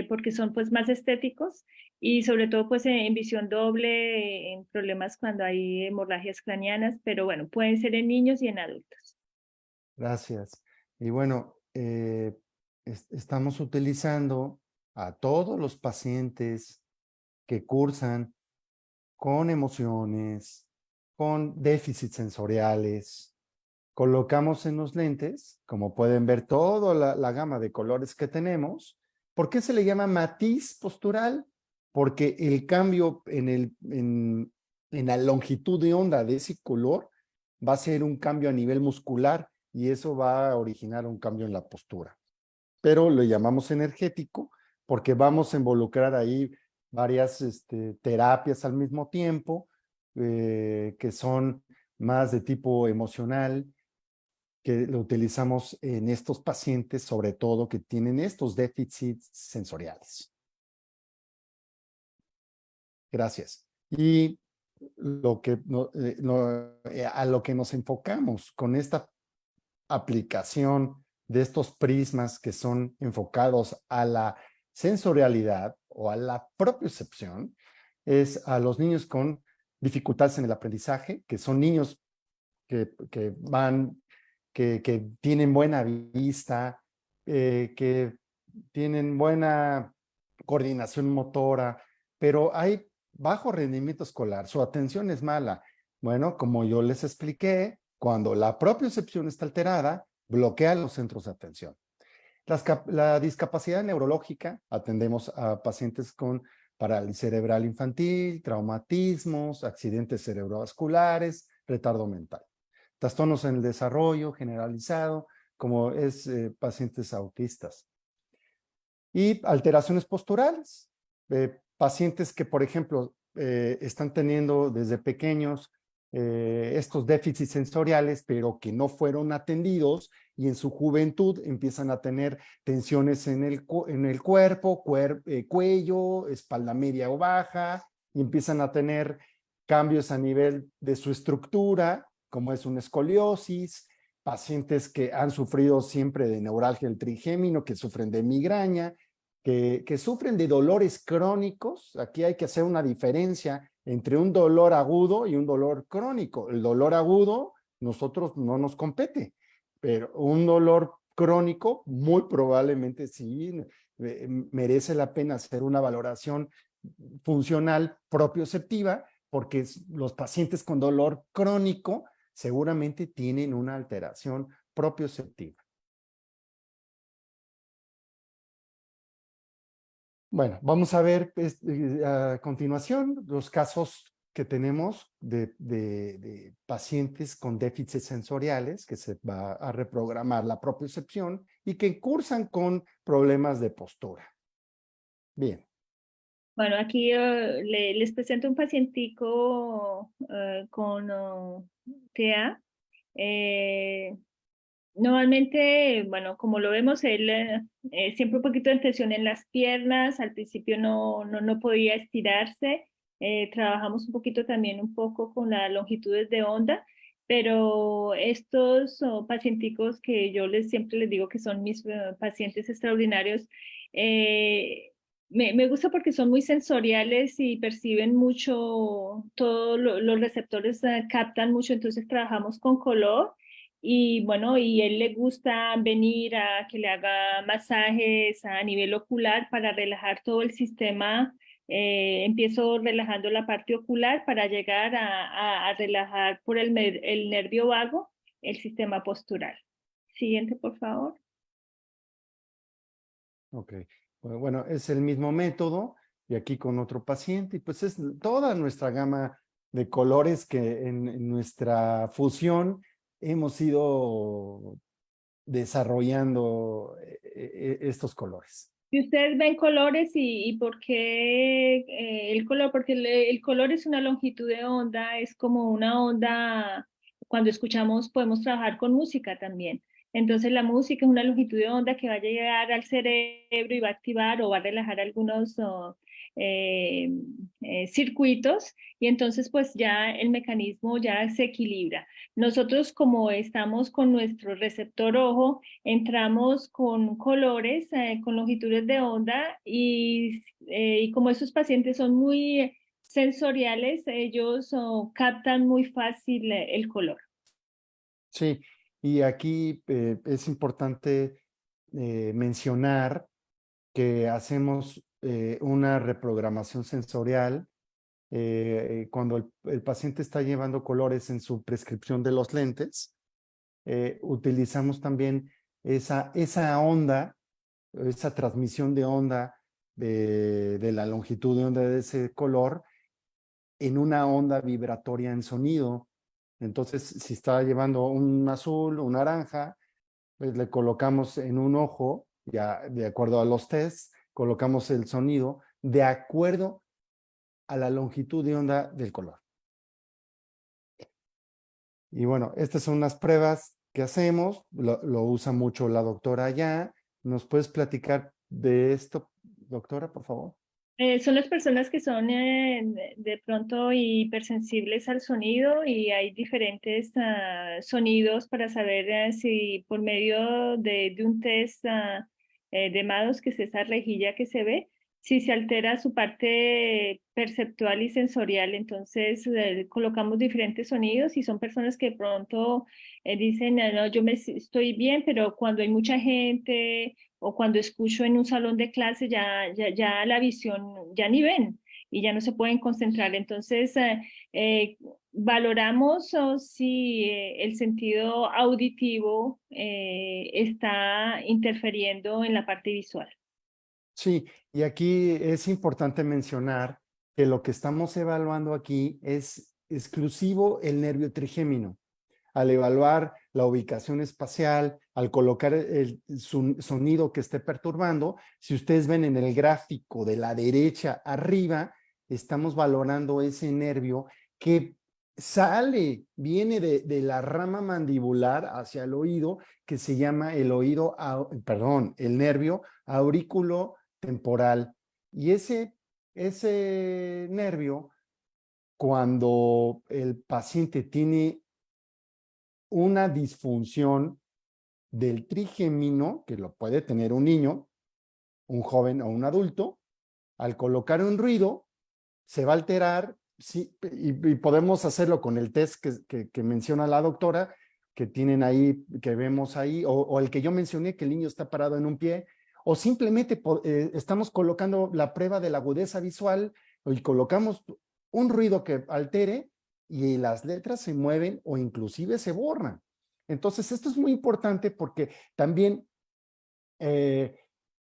porque son pues más estéticos y sobre todo pues en visión doble, en problemas cuando hay hemorragias craneanas, pero bueno, pueden ser en niños y en adultos. Gracias. Y bueno, estamos utilizando a todos los pacientes que cursan con emociones, con déficits sensoriales. Colocamos en los lentes, como pueden ver, toda la gama de colores que tenemos. ¿Por qué se le llama matiz postural? Porque el cambio en la longitud de onda de ese color va a ser un cambio a nivel muscular y eso va a originar un cambio en la postura. Pero lo llamamos energético porque vamos a involucrar ahí varias terapias al mismo tiempo, que son más de tipo emocional, que lo utilizamos en estos pacientes, sobre todo que tienen estos déficits sensoriales. Gracias. Y a lo que nos enfocamos con esta aplicación de estos prismas que son enfocados a la sensorialidad o a la propiocepción es a los niños con dificultades en el aprendizaje, que son niños que tienen buena vista, que tienen buena coordinación motora, pero hay bajo rendimiento escolar, su atención es mala. Bueno, como yo les expliqué, cuando la propiocepción está alterada, bloquea los centros de atención. La discapacidad neurológica, atendemos a pacientes con parálisis cerebral infantil, traumatismos, accidentes cerebrovasculares, retardo mental. Trastornos en el desarrollo generalizado, como es pacientes autistas. Y alteraciones posturales, pacientes que, por ejemplo, están teniendo desde pequeños estos déficits sensoriales, pero que no fueron atendidos y en su juventud empiezan a tener tensiones en el cuerpo, cuello, espalda media o baja, y empiezan a tener cambios a nivel de su estructura, como es una escoliosis, pacientes que han sufrido siempre de neuralgia del trigémino, que sufren de migraña, que sufren de dolores crónicos. Aquí hay que hacer una diferencia entre un dolor agudo y un dolor crónico. El dolor agudo nosotros no nos compete, pero un dolor crónico muy probablemente sí merece la pena hacer una valoración funcional propioceptiva, porque los pacientes con dolor crónico seguramente tienen una alteración propioceptiva. Bueno, vamos a ver a continuación los casos que tenemos de pacientes con déficits sensoriales, que se va a reprogramar la propiocepción y que cursan con problemas de postura. Bien. Bueno, aquí les presento un pacientico con TEA. Normalmente, bueno, como lo vemos, él siempre un poquito de tensión en las piernas, al principio no podía estirarse, trabajamos un poquito también un poco con las longitudes de onda, pero estos pacienticos que yo siempre les digo que son mis pacientes extraordinarios, me gusta porque son muy sensoriales y perciben mucho, todos los receptores captan mucho, entonces trabajamos con color. Y bueno, y él le gusta venir a que le haga masajes a nivel ocular para relajar todo el sistema. Empiezo relajando la parte ocular para llegar a relajar por el nervio vago el sistema postural. Siguiente, por favor. Ok. Bueno, es el mismo método y aquí con otro paciente y pues es toda nuestra gama de colores que en nuestra fusión hemos ido desarrollando estos colores. Y ustedes ven colores y por qué el color, porque el color es una longitud de onda, es como una onda, cuando escuchamos podemos trabajar con música también. Entonces la música es una longitud de onda que va a llegar al cerebro y va a activar o va a relajar algunos circuitos y entonces pues ya el mecanismo ya se equilibra. Nosotros como estamos con nuestro receptor ojo, entramos con colores, con longitudes de onda y como esos pacientes son muy sensoriales, ellos captan muy fácil el color. Sí, y aquí es importante mencionar que hacemos una reprogramación sensorial cuando el paciente está llevando colores en su prescripción de los lentes. Utilizamos también esa onda, esa transmisión de onda de la longitud de onda de ese color en una onda vibratoria en sonido. Entonces, si está llevando un azul, un naranja, pues le colocamos en un ojo, ya de acuerdo a los tests, colocamos el sonido de acuerdo a la longitud de onda del color. Y bueno, estas son unas pruebas que hacemos, lo usa mucho la doctora allá. ¿Nos puedes platicar de esto, doctora, por favor? Son las personas que son de pronto hipersensibles al sonido y hay diferentes sonidos para saber si por medio de un test de MADOS, que es esa rejilla que se ve, si se altera su parte perceptual y sensorial. Entonces colocamos diferentes sonidos y son personas que de pronto dicen, no, yo estoy bien, pero cuando hay mucha gente o cuando escucho en un salón de clase ya la visión, ya ni ven y ya no se pueden concentrar. Entonces, valoramos si el sentido auditivo está interfiriendo en la parte visual. Sí, y aquí es importante mencionar que lo que estamos evaluando aquí es exclusivo el nervio trigémino. Al evaluar la ubicación espacial, al colocar el sonido que esté perturbando, si ustedes ven en el gráfico de la derecha arriba, estamos valorando ese nervio que viene de la rama mandibular hacia el oído, que se llama el el nervio aurículo temporal. Y ese nervio, cuando el paciente tiene una disfunción del trigémino, que lo puede tener un niño, un joven o un adulto, al colocar un ruido, se va a alterar, sí, y podemos hacerlo con el test que menciona la doctora, que tienen ahí, que vemos ahí, o el que yo mencioné, que el niño está parado en un pie, o simplemente estamos colocando la prueba de la agudeza visual y colocamos un ruido que altere y las letras se mueven o inclusive se borran. Entonces, esto es muy importante porque también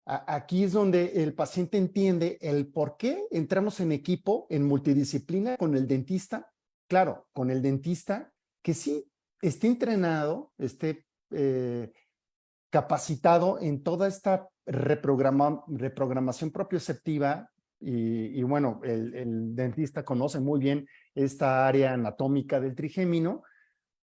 aquí es donde el paciente entiende el por qué entramos en equipo, en multidisciplina con el dentista. Claro, con el dentista que sí esté entrenado, esté capacitado en toda esta reprogramación propioceptiva y bueno, el dentista conoce muy bien esta área anatómica del trigémino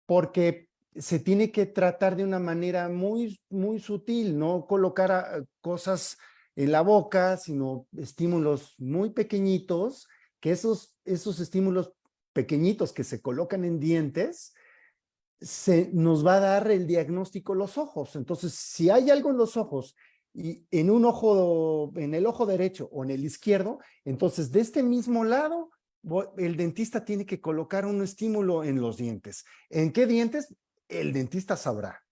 porque se tiene que tratar de una manera muy, muy sutil, no colocar cosas en la boca, sino estímulos muy pequeñitos, que esos estímulos pequeñitos que se colocan en dientes, nos va a dar el diagnóstico los ojos. Entonces, si hay algo en los ojos y en un ojo, en el ojo derecho o en el izquierdo, entonces de este mismo lado, el dentista tiene que colocar un estímulo en los dientes. ¿En qué dientes? El dentista sabrá.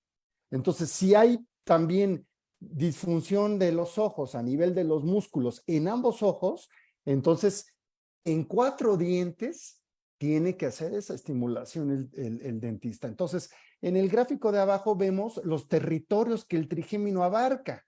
Entonces, si hay también disfunción de los ojos a nivel de los músculos en ambos ojos, entonces en 4 dientes tiene que hacer esa estimulación el dentista. Entonces, en el gráfico de abajo vemos los territorios que el trigémino abarca.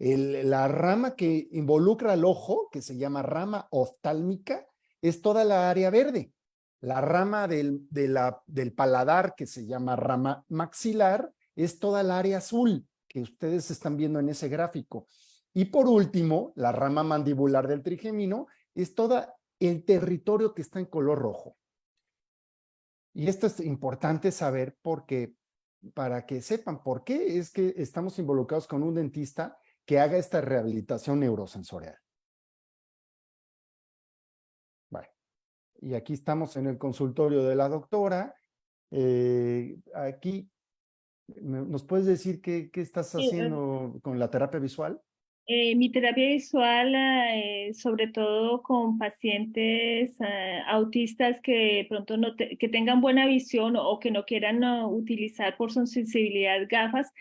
La rama que involucra al ojo, que se llama rama oftálmica, es toda la área verde. La rama del paladar, que se llama rama maxilar, es toda el área azul, que ustedes están viendo en ese gráfico. Y por último, la rama mandibular del trigémino es todo el territorio que está en color rojo. Y esto es importante saber porque, para que sepan por qué es que estamos involucrados con un dentista que haga esta rehabilitación neurosensorial. Bueno, y aquí estamos en el consultorio de la doctora. Aquí, ¿nos puedes decir qué estás haciendo con la terapia visual? Mi terapia visual, sobre todo con pacientes autistas que de pronto que tengan buena visión o que no quieran utilizar por su sensibilidad gafas,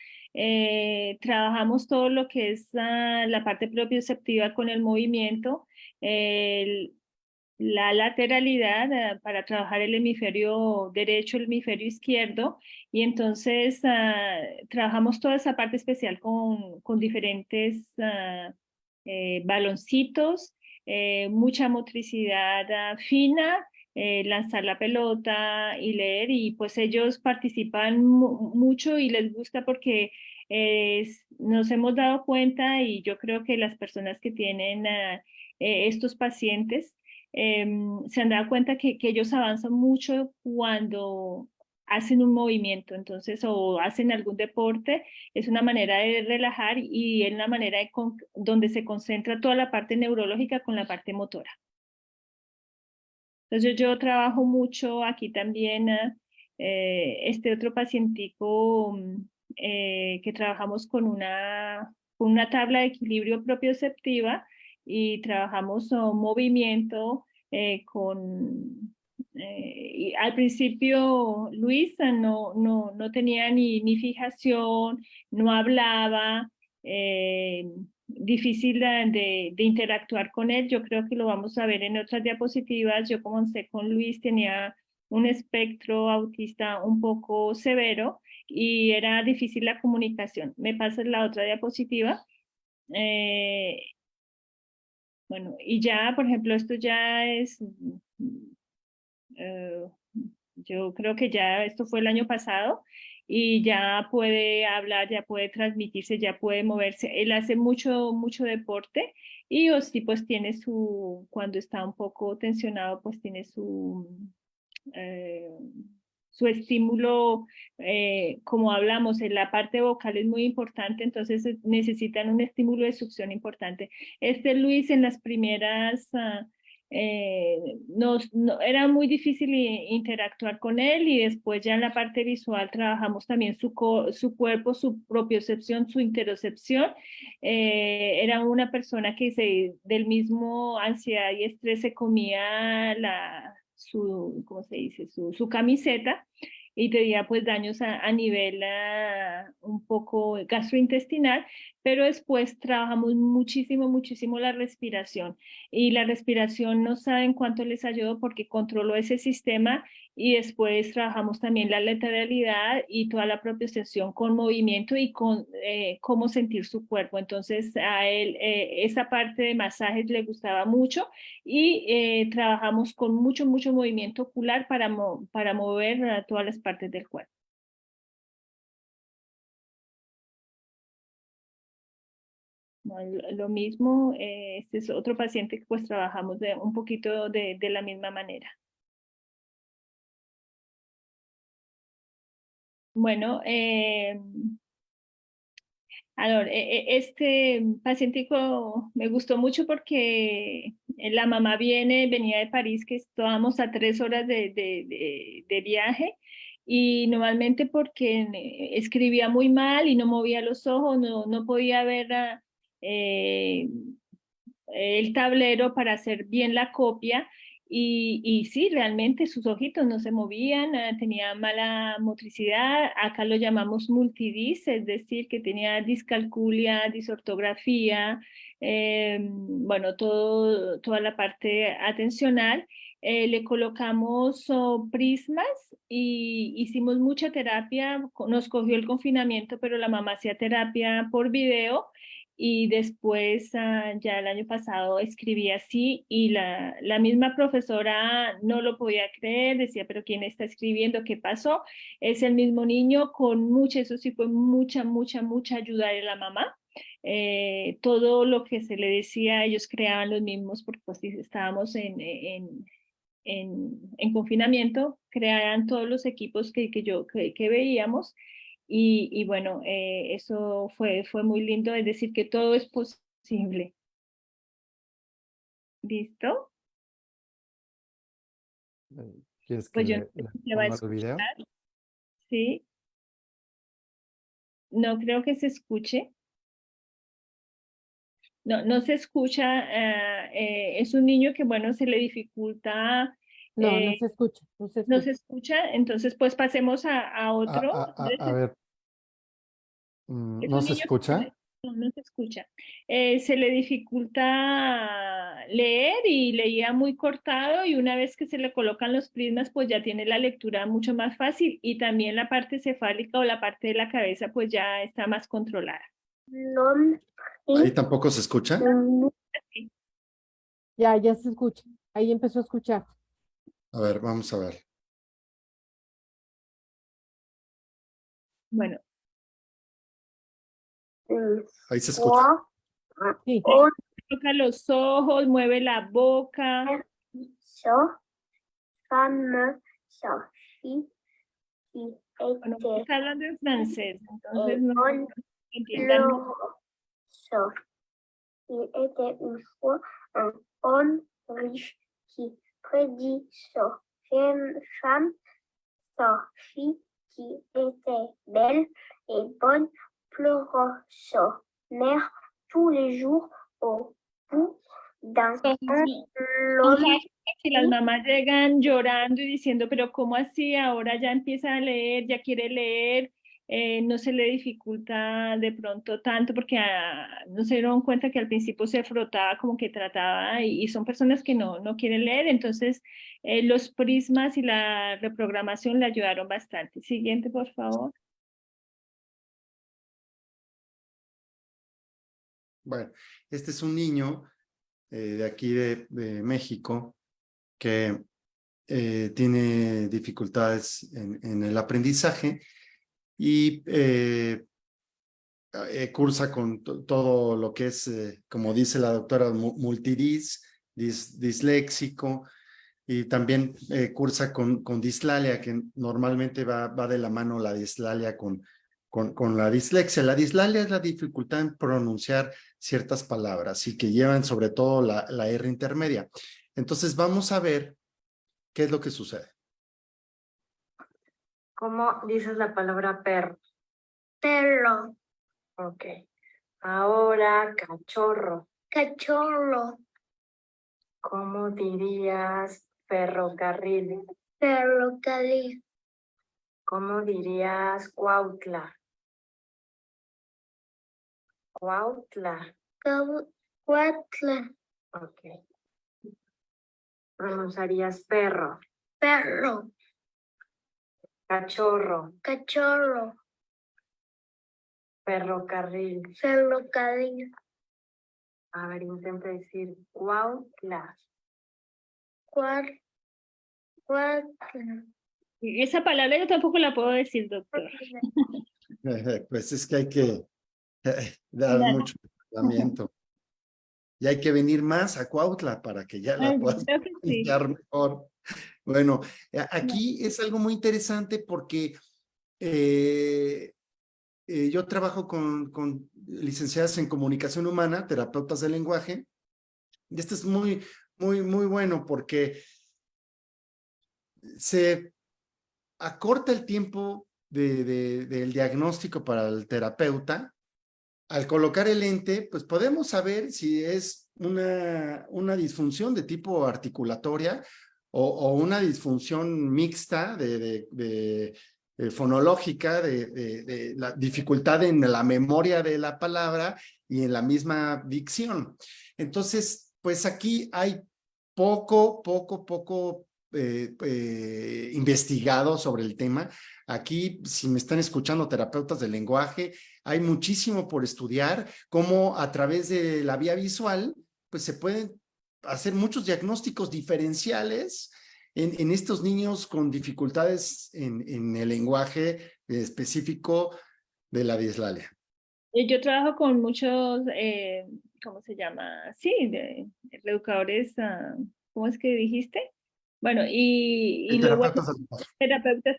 trabajamos todo lo que es la parte propioceptiva con el movimiento, la lateralidad para trabajar el hemisferio derecho, el hemisferio izquierdo, y entonces trabajamos toda esa parte especial con diferentes baloncitos, mucha motricidad fina, lanzar la pelota y leer, y pues ellos participan mucho y les gusta porque nos hemos dado cuenta, y yo creo que las personas que tienen estos pacientes, se han dado cuenta que ellos avanzan mucho cuando hacen un movimiento, entonces, o hacen algún deporte, es una manera de relajar y es una manera donde se concentra toda la parte neurológica con la parte motora. Entonces yo trabajo mucho aquí también, este otro pacientico que trabajamos con una tabla de equilibrio propioceptiva y trabajamos movimiento y al principio Luisa no tenía ni fijación, no hablaba, difícil de interactuar con él. Yo creo que lo vamos a ver en otras diapositivas. Yo comencé con Luis, tenía un espectro autista un poco severo y era difícil la comunicación. Me pasas la otra diapositiva. Bueno, y ya, por ejemplo, esto ya es, yo creo que ya esto fue el año pasado, y ya puede hablar, ya puede transmitirse, ya puede moverse. Él hace mucho deporte y sí, pues tiene cuando está un poco tensionado, pues tiene eh, su estímulo, como hablamos, en la parte vocal es muy importante, entonces necesitan un estímulo de succión importante. Luis en las primeras... era muy difícil interactuar con él, y después ya en la parte visual trabajamos también su cuerpo, su propiocepción, su interocepción. Era una persona que del mismo ansiedad y estrés se comía ¿cómo se dice? Su camiseta, y tenía pues daños a nivel un poco gastrointestinal, pero después trabajamos muchísimo la respiración, y la respiración no saben cuánto les ayudó porque controló ese sistema, y después trabajamos también la lateralidad y toda la propiocepción con movimiento y con cómo sentir su cuerpo. Entonces a él esa parte de masajes le gustaba mucho, y trabajamos con mucho movimiento ocular para mover todas las partes del cuerpo. Lo mismo, este es otro paciente que pues trabajamos un poquito de la misma manera. Bueno, este pacientico me gustó mucho porque la mamá venía de París, que estábamos a 3 horas de viaje, y normalmente porque escribía muy mal y no movía los ojos, no podía ver eh, el tablero para hacer bien la copia, y sí, realmente sus ojitos no se movían, tenía mala motricidad, acá lo llamamos multidis, es decir, que tenía discalculia, disortografía, bueno, toda la parte atencional. Le colocamos prismas y hicimos mucha terapia, nos cogió el confinamiento, pero la mamá hacía terapia por video, y después ya el año pasado escribí así y la misma profesora no lo podía creer, decía, pero ¿quién está escribiendo? ¿Qué pasó? Es el mismo niño con mucha, eso sí fue mucha, mucha, mucha ayuda de la mamá. Todo lo que se le decía, ellos creaban los mismos, porque pues estábamos en confinamiento, creaban todos los equipos que veíamos. Y bueno, eso fue muy lindo, es decir, que todo es posible. ¿Listo? ¿Quieres que Pues yo no sé le si se va a ponga el video? escuchar, ¿sí? No creo que se escuche. No, no se escucha. Es un niño que, bueno, se le dificulta, No, no se escucha, no se no escucha. se escucha. Entonces, pues pasemos a otro. A ver, Es ¿no un se niño escucha? no se escucha. Se le dificulta leer y leía muy cortado y una vez que se le colocan los prismas, pues ya tiene la lectura mucho más fácil y también la parte cefálica o la parte de la cabeza, pues ya está más controlada. ¿Ahí tampoco se escucha? Sí. Ya se escucha. Ahí empezó a escuchar. A ver, vamos a ver. Bueno, Ahí se escucha. Sí. toca los ojos, mueve la boca. Bueno, está hablando en francés, entonces no entiendan. Il était une fois un homme riche qui prédit une femme, sa fille qui était belle et bonne, pleurant sa mère tous les jours au bout d'un Que las mamás llegan llorando y diciendo, pero ¿cómo así? Ahora ya empieza a leer, ya quiere leer, no se le dificulta de pronto tanto porque no se dieron cuenta que al principio se frotaba como que trataba y son personas que no quieren leer, entonces los prismas y la reprogramación le ayudaron bastante. Siguiente, por favor. Bueno, este es un niño de aquí de México que tiene dificultades en el aprendizaje y cursa con todo lo que es, como dice la doctora, disléxico, y también cursa con dislalia, que normalmente va de la mano la dislalia con la dislexia. La dislalia es la dificultad en pronunciar ciertas palabras y que llevan sobre todo la R intermedia. Entonces vamos a ver qué es lo que sucede. ¿Cómo dices la palabra perro? Perro, Ok. Ahora, cachorro. cachorro, ¿Cómo dirías ferrocarril? ferrocarril, ¿Cómo dirías Cuautla? Cuautla. cuatla, Ok. Pronunciarías perro, perro, cachorro, cachorro, ferrocarril. ferrocarril, A ver, intenta decir Cuautla. cuatla. Esa palabra yo tampoco la puedo decir, doctor. Pues es que hay que dar Nada. mucho tratamiento. Y hay que venir más a Cuautla para que ya la Ay, puedas creo que sí. pronunciar mejor. Bueno, aquí es algo muy interesante porque yo trabajo con licenciadas en comunicación humana, terapeutas del lenguaje, y esto es muy bueno porque se acorta el tiempo del diagnóstico para el terapeuta. Al colocar el lente, pues podemos saber si es una disfunción de tipo articulatoria o una disfunción mixta fonológica, de la dificultad en la memoria de la palabra y en la misma dicción. Entonces, pues aquí hay poco investigado sobre el tema. Aquí, si me están escuchando terapeutas del lenguaje, Hay muchísimo por estudiar, cómo a través de la vía visual, pues se pueden hacer muchos diagnósticos diferenciales en estos niños con dificultades en el lenguaje específico de la dislalia. Yo trabajo con muchos, ¿cómo se llama? Sí, educadores, ¿cómo es que dijiste? Bueno, y luego terapeutas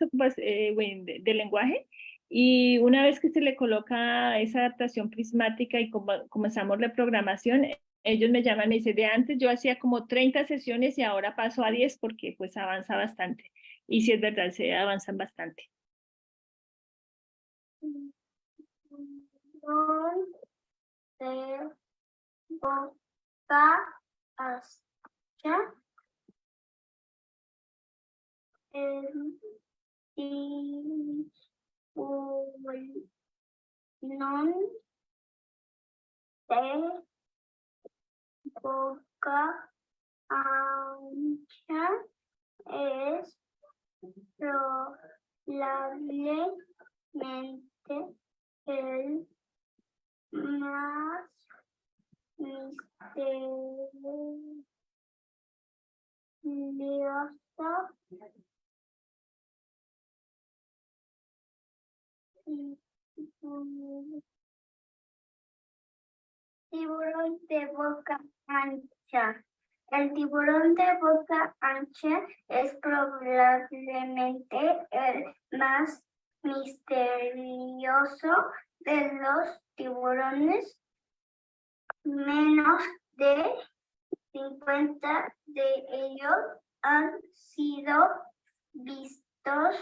bueno, de lenguaje. Y una vez que se le coloca esa adaptación prismática y comenzamos la programación, ellos me llaman y me dicen, de antes yo hacía como 30 sesiones y ahora paso a 10 porque pues avanza bastante. Y sí es verdad, se avanzan bastante. De boca hacia el tiburón de boca ancha es probablemente el más misterioso tiburón de boca ancha. El tiburón de boca ancha es probablemente el más misterioso de los tiburones. Menos de 50 de ellos han sido vistos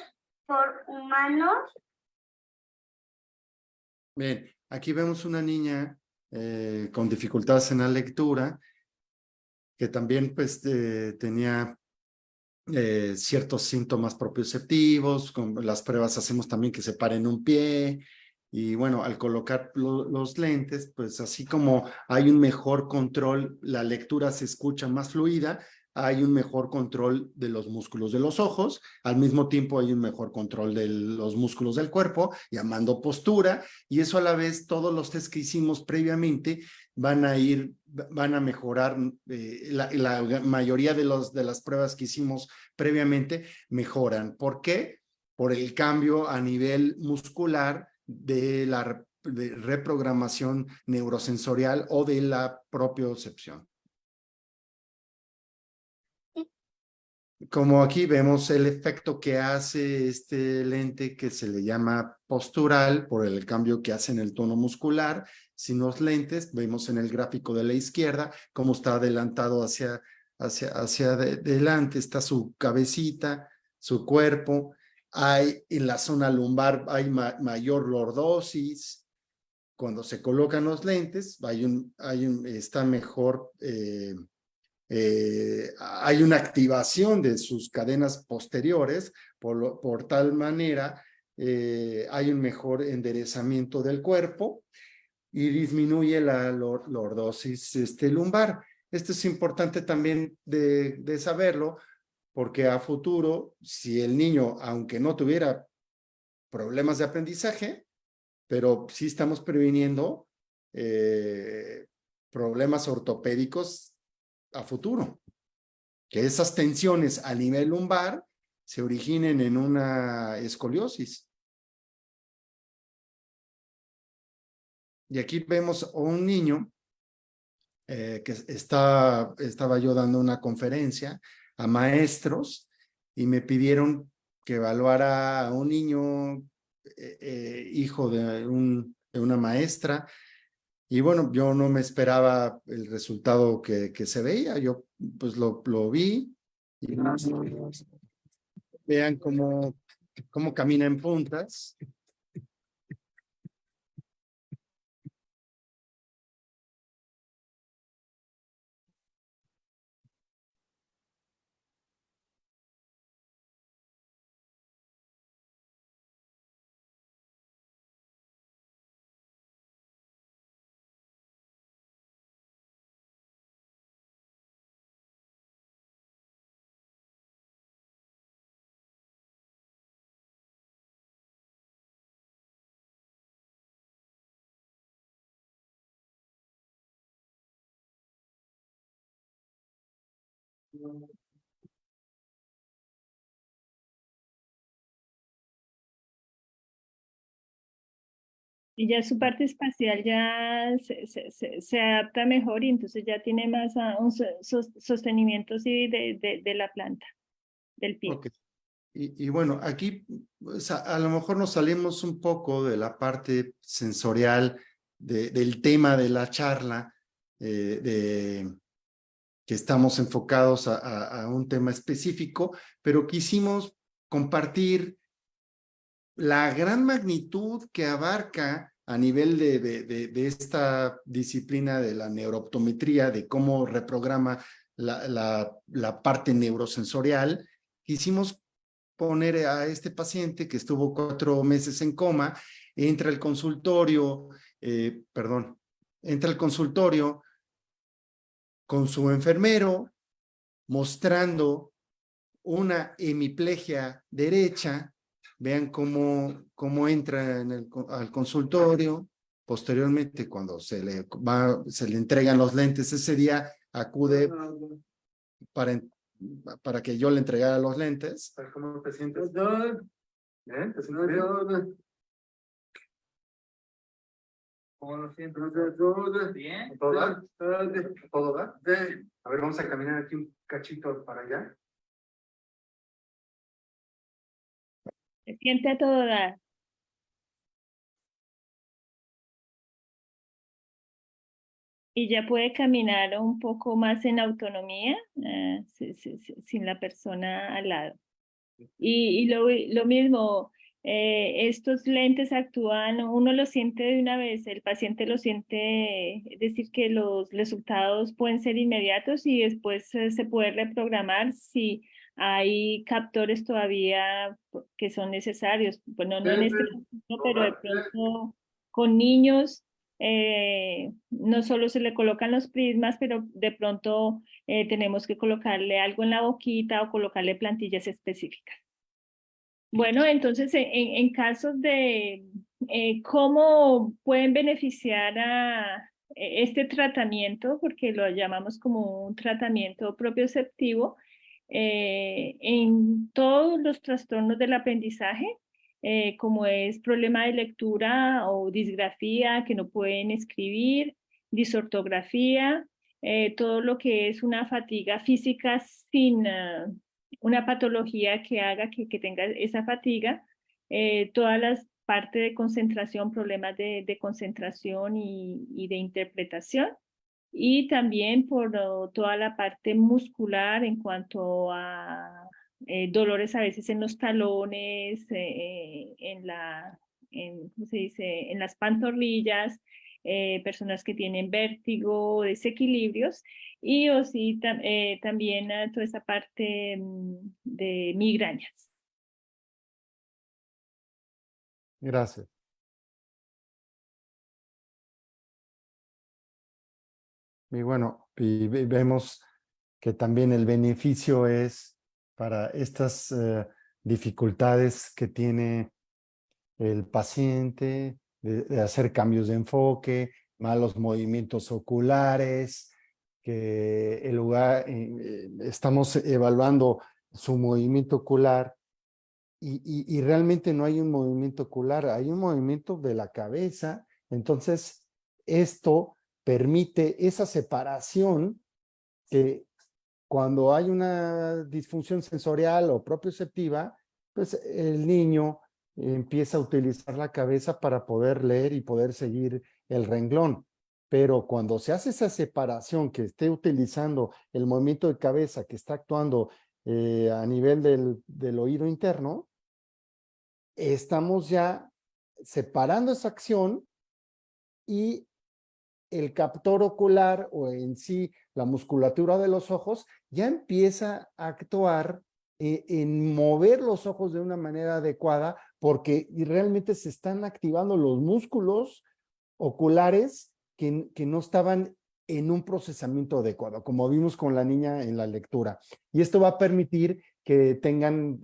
por humanos. Bien, aquí vemos una niña con dificultades en la lectura, que también pues tenía ciertos síntomas propioceptivos. Con las pruebas hacemos también que se paren un pie, y bueno, al colocar los lentes, pues así como hay un mejor control, la lectura se escucha más fluida, hay un mejor control de los músculos de los ojos, al mismo tiempo hay un mejor control de los músculos del cuerpo, llamando postura, y eso a la vez todos los test que hicimos previamente van a mejorar. La mayoría de las pruebas que hicimos previamente mejoran. ¿Por qué? Por el cambio a nivel muscular de la reprogramación neurosensorial o de la propiocepción. Como aquí vemos el efecto que hace este lente, que se le llama postural, por el cambio que hace en el tono muscular. Sin los lentes, vemos en el gráfico de la izquierda cómo está adelantado hacia adelante, está su cabecita, su cuerpo. Hay en la zona lumbar, hay mayor lordosis. Cuando se colocan los lentes, está mejor, hay una activación de sus cadenas posteriores, por tal manera hay un mejor enderezamiento del cuerpo y disminuye la lordosis lumbar. Esto es importante también de saberlo, porque a futuro, si el niño, aunque no tuviera problemas de aprendizaje, pero sí estamos previniendo problemas ortopédicos a futuro, que esas tensiones a nivel lumbar se originen en una escoliosis. Y aquí vemos a un niño que estaba yo dando una conferencia a maestros y me pidieron que evaluara a un niño, hijo de una maestra. Y bueno, yo no me esperaba el resultado que se veía. Yo pues lo vi, y vean cómo camina en puntas. Y ya su parte espacial ya se adapta mejor y entonces ya tiene más un sostenimiento sí, de la planta, del pie. Ok. Y bueno, aquí pues, a lo mejor nos salimos un poco de la parte sensorial del tema de la charla, que estamos enfocados a un tema específico, pero quisimos compartir la gran magnitud que abarca a nivel de esta disciplina de la neurooptometría, de cómo reprograma la parte neurosensorial. Quisimos poner a este paciente que estuvo 4 meses en coma, entra al consultorio, entra al consultorio con su enfermero mostrando una hemiplegia derecha. Vean cómo entra al consultorio. Posteriormente, cuando se le entregan los lentes, ese día acude para que yo le entregara los lentes. ¿Cómo te sientes? ¿Bien? ¿Te sientes bien? ¿Cómo lo sientes? Bien. ¿Todo da? ¿Todo da? A ver, vamos a caminar aquí un cachito para allá. Se siente a todo dar. Y ya puede caminar un poco más en autonomía, sin la persona al lado. Y lo mismo, estos lentes actúan, uno lo siente de una vez, el paciente lo siente, es decir, que los resultados pueden ser inmediatos y después se puede reprogramar si hay captores todavía que son necesarios. Bueno, no en este caso, pero de pronto con niños. No solo se le colocan los prismas, pero de pronto tenemos que colocarle algo en la boquita o colocarle plantillas específicas. Bueno, entonces en casos de cómo pueden beneficiar a este tratamiento, porque lo llamamos como un tratamiento propioceptivo, en todos los trastornos del aprendizaje, como es problema de lectura o disgrafía, que no pueden escribir, disortografía, todo lo que es una fatiga física sin una patología que haga que tenga esa fatiga, todas las partes de concentración, problemas de concentración y de interpretación, y también por toda la parte muscular en cuanto a dolores a veces en los talones, ¿cómo se dice? En las pantorrillas, personas que tienen vértigo, desequilibrios, y o sí, también toda esa parte de migrañas. Gracias. Y bueno, vemos que también el beneficio es para estas dificultades que tiene el paciente de hacer cambios de enfoque, malos movimientos oculares, que estamos evaluando su movimiento ocular y realmente no hay un movimiento ocular, hay un movimiento de la cabeza. Entonces, esto permite esa separación que cuando hay una disfunción sensorial o propioceptiva, pues el niño empieza a utilizar la cabeza para poder leer y poder seguir el renglón. Pero cuando se hace esa separación, que esté utilizando el movimiento de cabeza que está actuando a nivel del oído interno, estamos ya separando esa acción y el captor ocular o en sí la musculatura de los ojos ya empieza a actuar en mover los ojos de una manera adecuada porque realmente se están activando los músculos oculares que no estaban en un procesamiento adecuado, como vimos con la niña en la lectura. Y esto va a permitir que tengan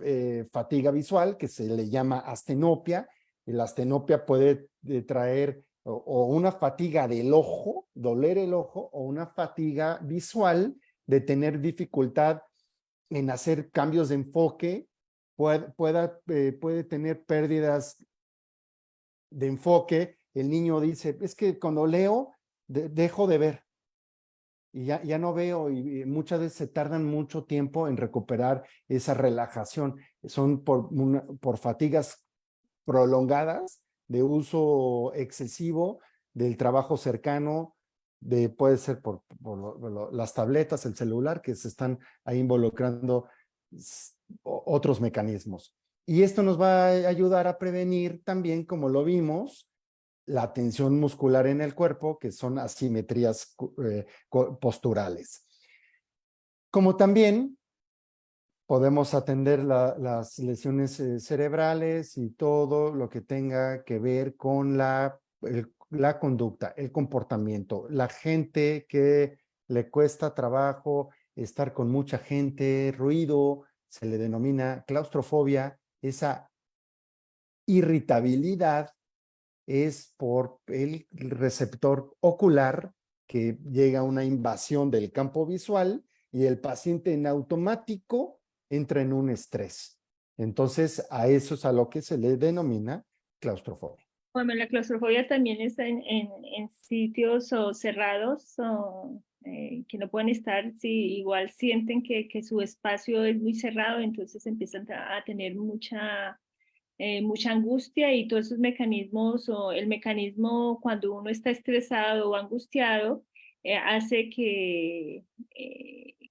fatiga visual, que se le llama astenopia. Y la astenopia puede traer o una fatiga del ojo, doler el ojo, o una fatiga visual de tener dificultad en hacer cambios de enfoque, puede tener pérdidas de enfoque. El niño dice, es que cuando leo, dejo de ver y ya no veo, y muchas veces se tardan mucho tiempo en recuperar esa relajación. Son por fatigas prolongadas de uso excesivo del trabajo cercano, puede ser por las tabletas, el celular, que se están ahí involucrando otros mecanismos. Y esto nos va a ayudar a prevenir también, como lo vimos, la tensión muscular en el cuerpo, que son asimetrías posturales. Como también podemos atender las lesiones cerebrales y todo lo que tenga que ver con la conducta, el comportamiento. La gente que le cuesta trabajo estar con mucha gente, ruido, se le denomina claustrofobia. Esa irritabilidad es por el receptor ocular, que llega a una invasión del campo visual y el paciente en automático entra en un estrés. Entonces, a eso es a lo que se le denomina claustrofobia. Bueno, la claustrofobia también está en sitios cerrados que no pueden estar, si igual sienten que su espacio es muy cerrado, entonces empiezan a tener mucha angustia, y todos esos mecanismos, o el mecanismo cuando uno está estresado o angustiado, hace que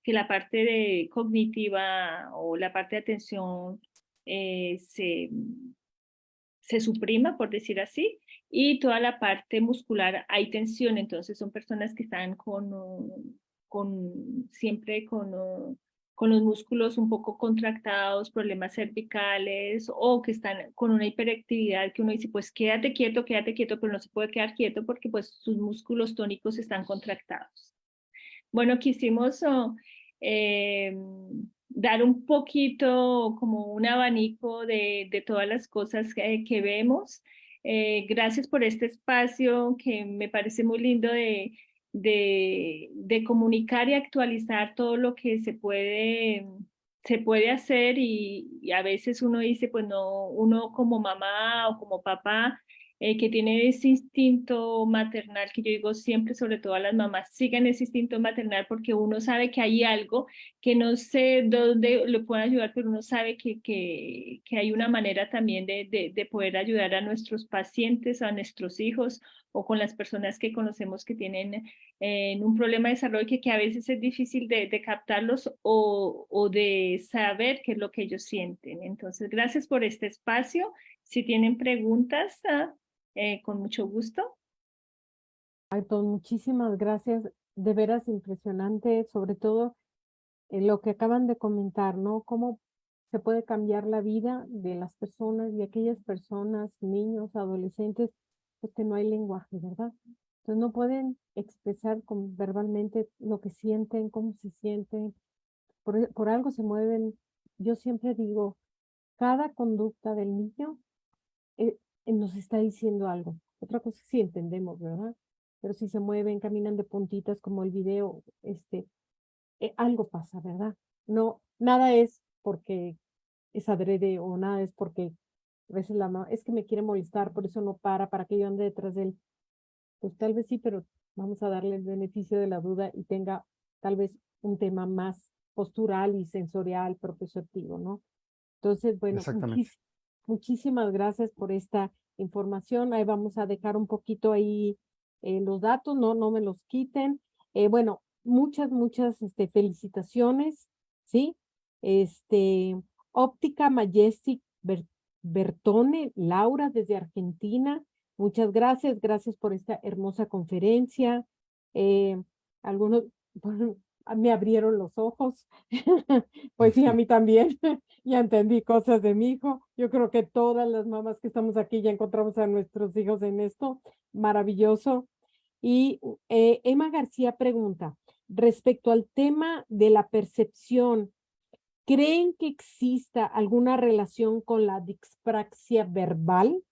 la parte cognitiva o la parte de atención se suprima, por decir así, y toda la parte muscular hay tensión. Entonces son personas que están siempre con los músculos un poco contractados, problemas cervicales, o que están con una hiperactividad que uno dice, pues quédate quieto, pero no se puede quedar quieto porque pues sus músculos tónicos están contractados. Bueno, quisimos dar un poquito como un abanico de todas las cosas que vemos. Gracias por este espacio que me parece muy lindo de comunicar y actualizar todo lo que se puede hacer, y a veces uno dice, pues no, uno como mamá o como papá, que tiene ese instinto maternal, que yo digo siempre, sobre todo a las mamás, sigan ese instinto maternal, porque uno sabe que hay algo que no sé dónde le pueden ayudar, pero uno sabe que hay una manera también de poder ayudar a nuestros pacientes, a nuestros hijos, o con las personas que conocemos que tienen un problema de desarrollo, que a veces es difícil de captarlos o de saber qué es lo que ellos sienten. Entonces, gracias por este espacio. Si tienen preguntas, con mucho gusto. Ay, pues muchísimas gracias. De veras impresionante, sobre todo lo que acaban de comentar, ¿no? Cómo se puede cambiar la vida de las personas, y aquellas personas, niños, adolescentes, pues que no hay lenguaje, ¿verdad? Entonces no pueden expresar verbalmente lo que sienten, cómo se sienten, por algo se mueven. Yo siempre digo, cada conducta del niño nos está diciendo algo. Otra cosa es si entendemos, ¿verdad? Pero si se mueven, caminan de puntitas como el video, algo pasa, ¿verdad? No, nada es porque es adrede, o nada es porque a veces la mamá es que me quiere molestar, por eso no para que yo ande detrás de él. Pues tal vez sí, pero vamos a darle el beneficio de la duda y tenga tal vez un tema más postural y sensorial, propioceptivo, ¿no? Entonces, bueno, Exactamente. muchísimas gracias por esta información. Ahí vamos a dejar un poquito ahí los datos, no me los quiten. Bueno, muchas felicitaciones, ¿sí? Óptica Majestic Bertone, Laura desde Argentina. Muchas gracias por esta hermosa conferencia. Algunos, bueno, me abrieron los ojos. Pues sí, a mí también. Ya entendí cosas de mi hijo. Yo creo que todas las mamás que estamos aquí ya encontramos a nuestros hijos en esto. Maravilloso. Y Emma García pregunta, respecto al tema de la percepción, ¿creen que exista alguna relación con la dispraxia verbal?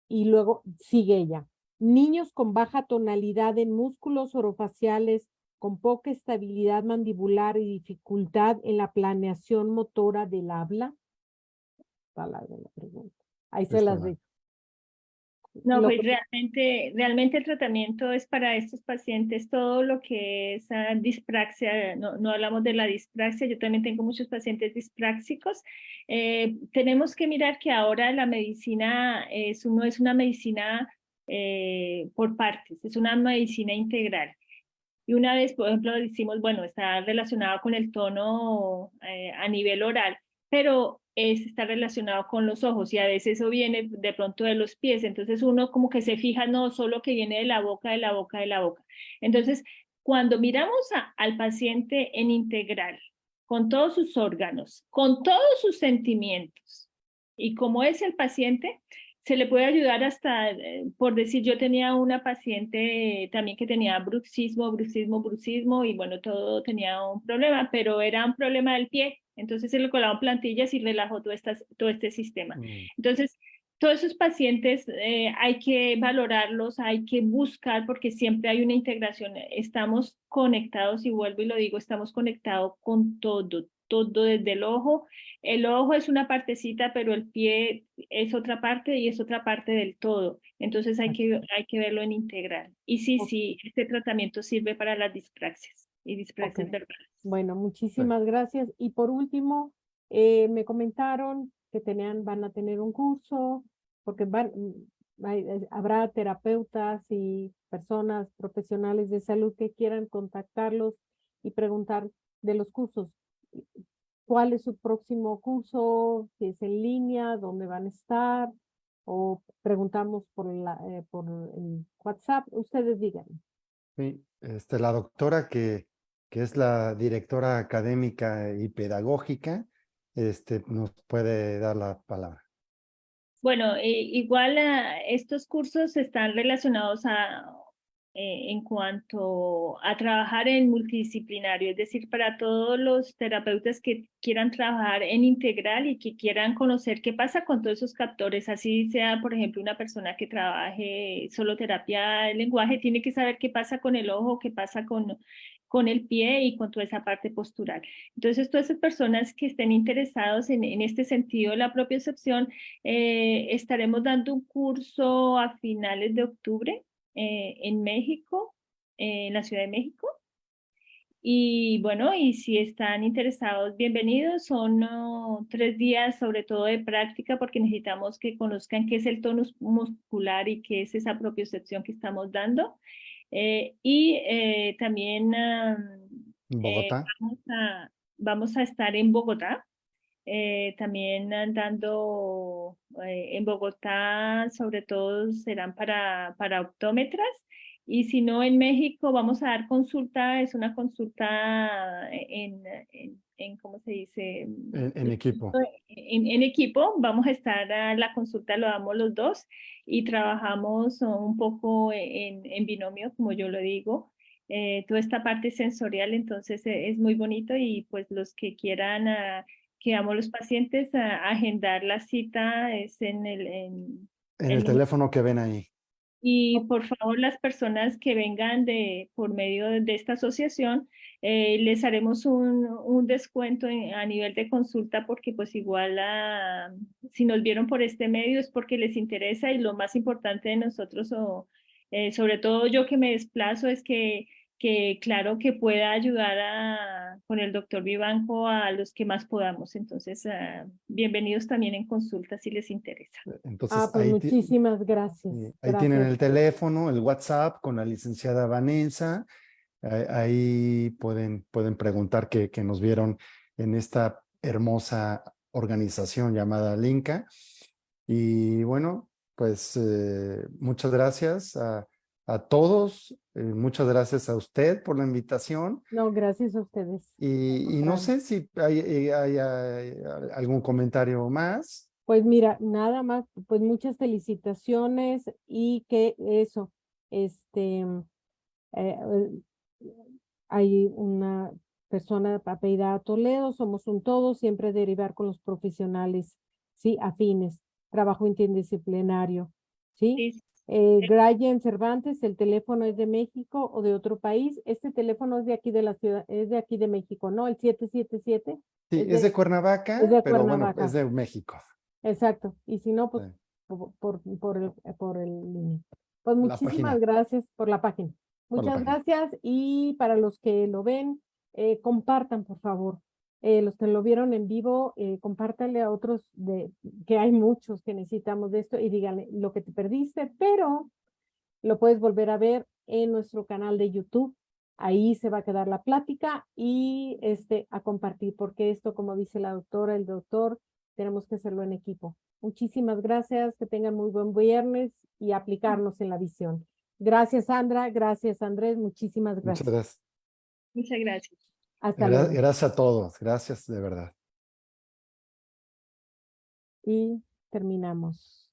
Y luego sigue ella. Niños con baja tonalidad en músculos orofaciales con poca estabilidad mandibular y dificultad en la planeación motora del habla. Está larga la pregunta. Ahí se Está las larga. dejo. No, Lo pues que- realmente el tratamiento es para estos pacientes todo lo que es dispraxia. No hablamos de la dispraxia, yo también tengo muchos pacientes dispráxicos. Tenemos que mirar que ahora la medicina no es una medicina por partes, es una medicina integral. Y una vez, por ejemplo, decimos, bueno, está relacionado con el tono a nivel oral, pero está relacionado con los ojos y a veces eso viene de pronto de los pies. Entonces uno como que se fija no solo que viene de la boca, de la boca, de la boca. Entonces, cuando miramos al paciente en integral, con todos sus órganos, con todos sus sentimientos y cómo es el paciente, se le puede ayudar hasta, por decir, yo tenía una paciente también que tenía bruxismo, y bueno, todo tenía un problema, pero era un problema del pie. Entonces se le colaban plantillas y relajó todo este sistema. Mm. Entonces, todos esos pacientes hay que valorarlos, hay que buscar, porque siempre hay una integración. Estamos conectados, y vuelvo y lo digo, estamos conectados con todo desde el ojo. El ojo es una partecita, pero el pie es otra parte y es otra parte del todo. Entonces hay que verlo en integral. Y Ok. sí, este tratamiento sirve para las dispraxias y dispraxias Ok. verbales. Bueno, muchísimas gracias. Y por último, me comentaron que van a tener un curso, porque habrá terapeutas y personas profesionales de salud que quieran contactarlos y preguntar de los cursos. ¿Cuál es su próximo curso? Si es en línea, ¿dónde van a estar? O preguntamos por el WhatsApp. Ustedes digan. Sí, la doctora que es la directora académica y pedagógica, nos puede dar la palabra. Bueno, igual estos cursos están relacionados en cuanto a trabajar en multidisciplinario, es decir, para todos los terapeutas que quieran trabajar en integral y que quieran conocer qué pasa con todos esos captores, así sea, por ejemplo, una persona que trabaje solo terapia del lenguaje, tiene que saber qué pasa con el ojo, qué pasa con el pie y con toda esa parte postural. Entonces, todas esas personas que estén interesados en este sentido de la propiocepción, estaremos dando un curso a finales de octubre en México, en la Ciudad de México. Y bueno, y si están interesados, bienvenidos. Son 3 días sobre todo de práctica porque necesitamos que conozcan qué es el tonus muscular y qué es esa propiocepción que estamos dando. También Bogotá. vamos a estar en Bogotá. También andando en Bogotá, sobre todo serán para optómetras. Y si no, en México vamos a dar consulta, es una consulta ¿cómo se dice? En equipo. En equipo, vamos a estar la consulta, lo damos los dos y trabajamos un poco en binomio, como yo lo digo. Toda esta parte sensorial, entonces es muy bonito y pues los que quieran que amo a los pacientes a agendar la cita es en En el el número. teléfono que ven ahí. Y por favor, las personas que vengan por medio de esta asociación, les haremos un descuento a nivel de consulta porque pues igual si nos vieron por este medio es porque les interesa y lo más importante de nosotros, sobre todo yo que me desplazo, es que claro que pueda ayudar con el doctor Vivanco a los que más podamos. Entonces, bienvenidos también en consulta si les interesa. Entonces, Pues muchísimas gracias. ahí tienen Gracias. el teléfono, el WhatsApp con la licenciada Vanessa. Ahí pueden preguntar que nos vieron en esta hermosa organización llamada Linca. Y bueno, pues muchas gracias a todos. Muchas gracias a usted por la invitación. No, gracias a ustedes. Y no sé si hay algún comentario más. Pues mira, nada más, pues muchas felicitaciones y que eso, este, hay una persona apellidada Toledo, somos un todo, siempre derivar con los profesionales, sí, afines, trabajo interdisciplinario, sí. Sí, Brian Cervantes, el teléfono es de México o de otro país. Este teléfono es de aquí de la ciudad, es de aquí de México, ¿no? El 777 Sí, es es de es Cuernavaca, de pero bueno, es Cuernavaca. de México. Exacto. Y si no, pues Sí, por el. Pues la muchísimas página, gracias por la página. por la Muchas página. gracias y para los que lo ven, compartan, por favor. Los que lo vieron en vivo, compártanle a otros que hay muchos que necesitamos de esto y díganle lo que te perdiste, pero lo puedes volver a ver en nuestro canal de YouTube. Ahí se va a quedar la plática y a compartir, porque esto, como dice la doctora, el doctor, tenemos que hacerlo en equipo. Muchísimas gracias, que tengan muy buen viernes y aplicarnos en la visión. Gracias, Sandra. Gracias, Andrés. Muchísimas Muchas gracias. gracias. Muchas gracias. Hasta luego. Gracias a todos. Gracias de verdad. Y terminamos.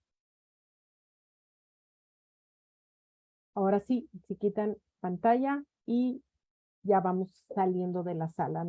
Ahora sí, se quitan pantalla y ya vamos saliendo de la sala.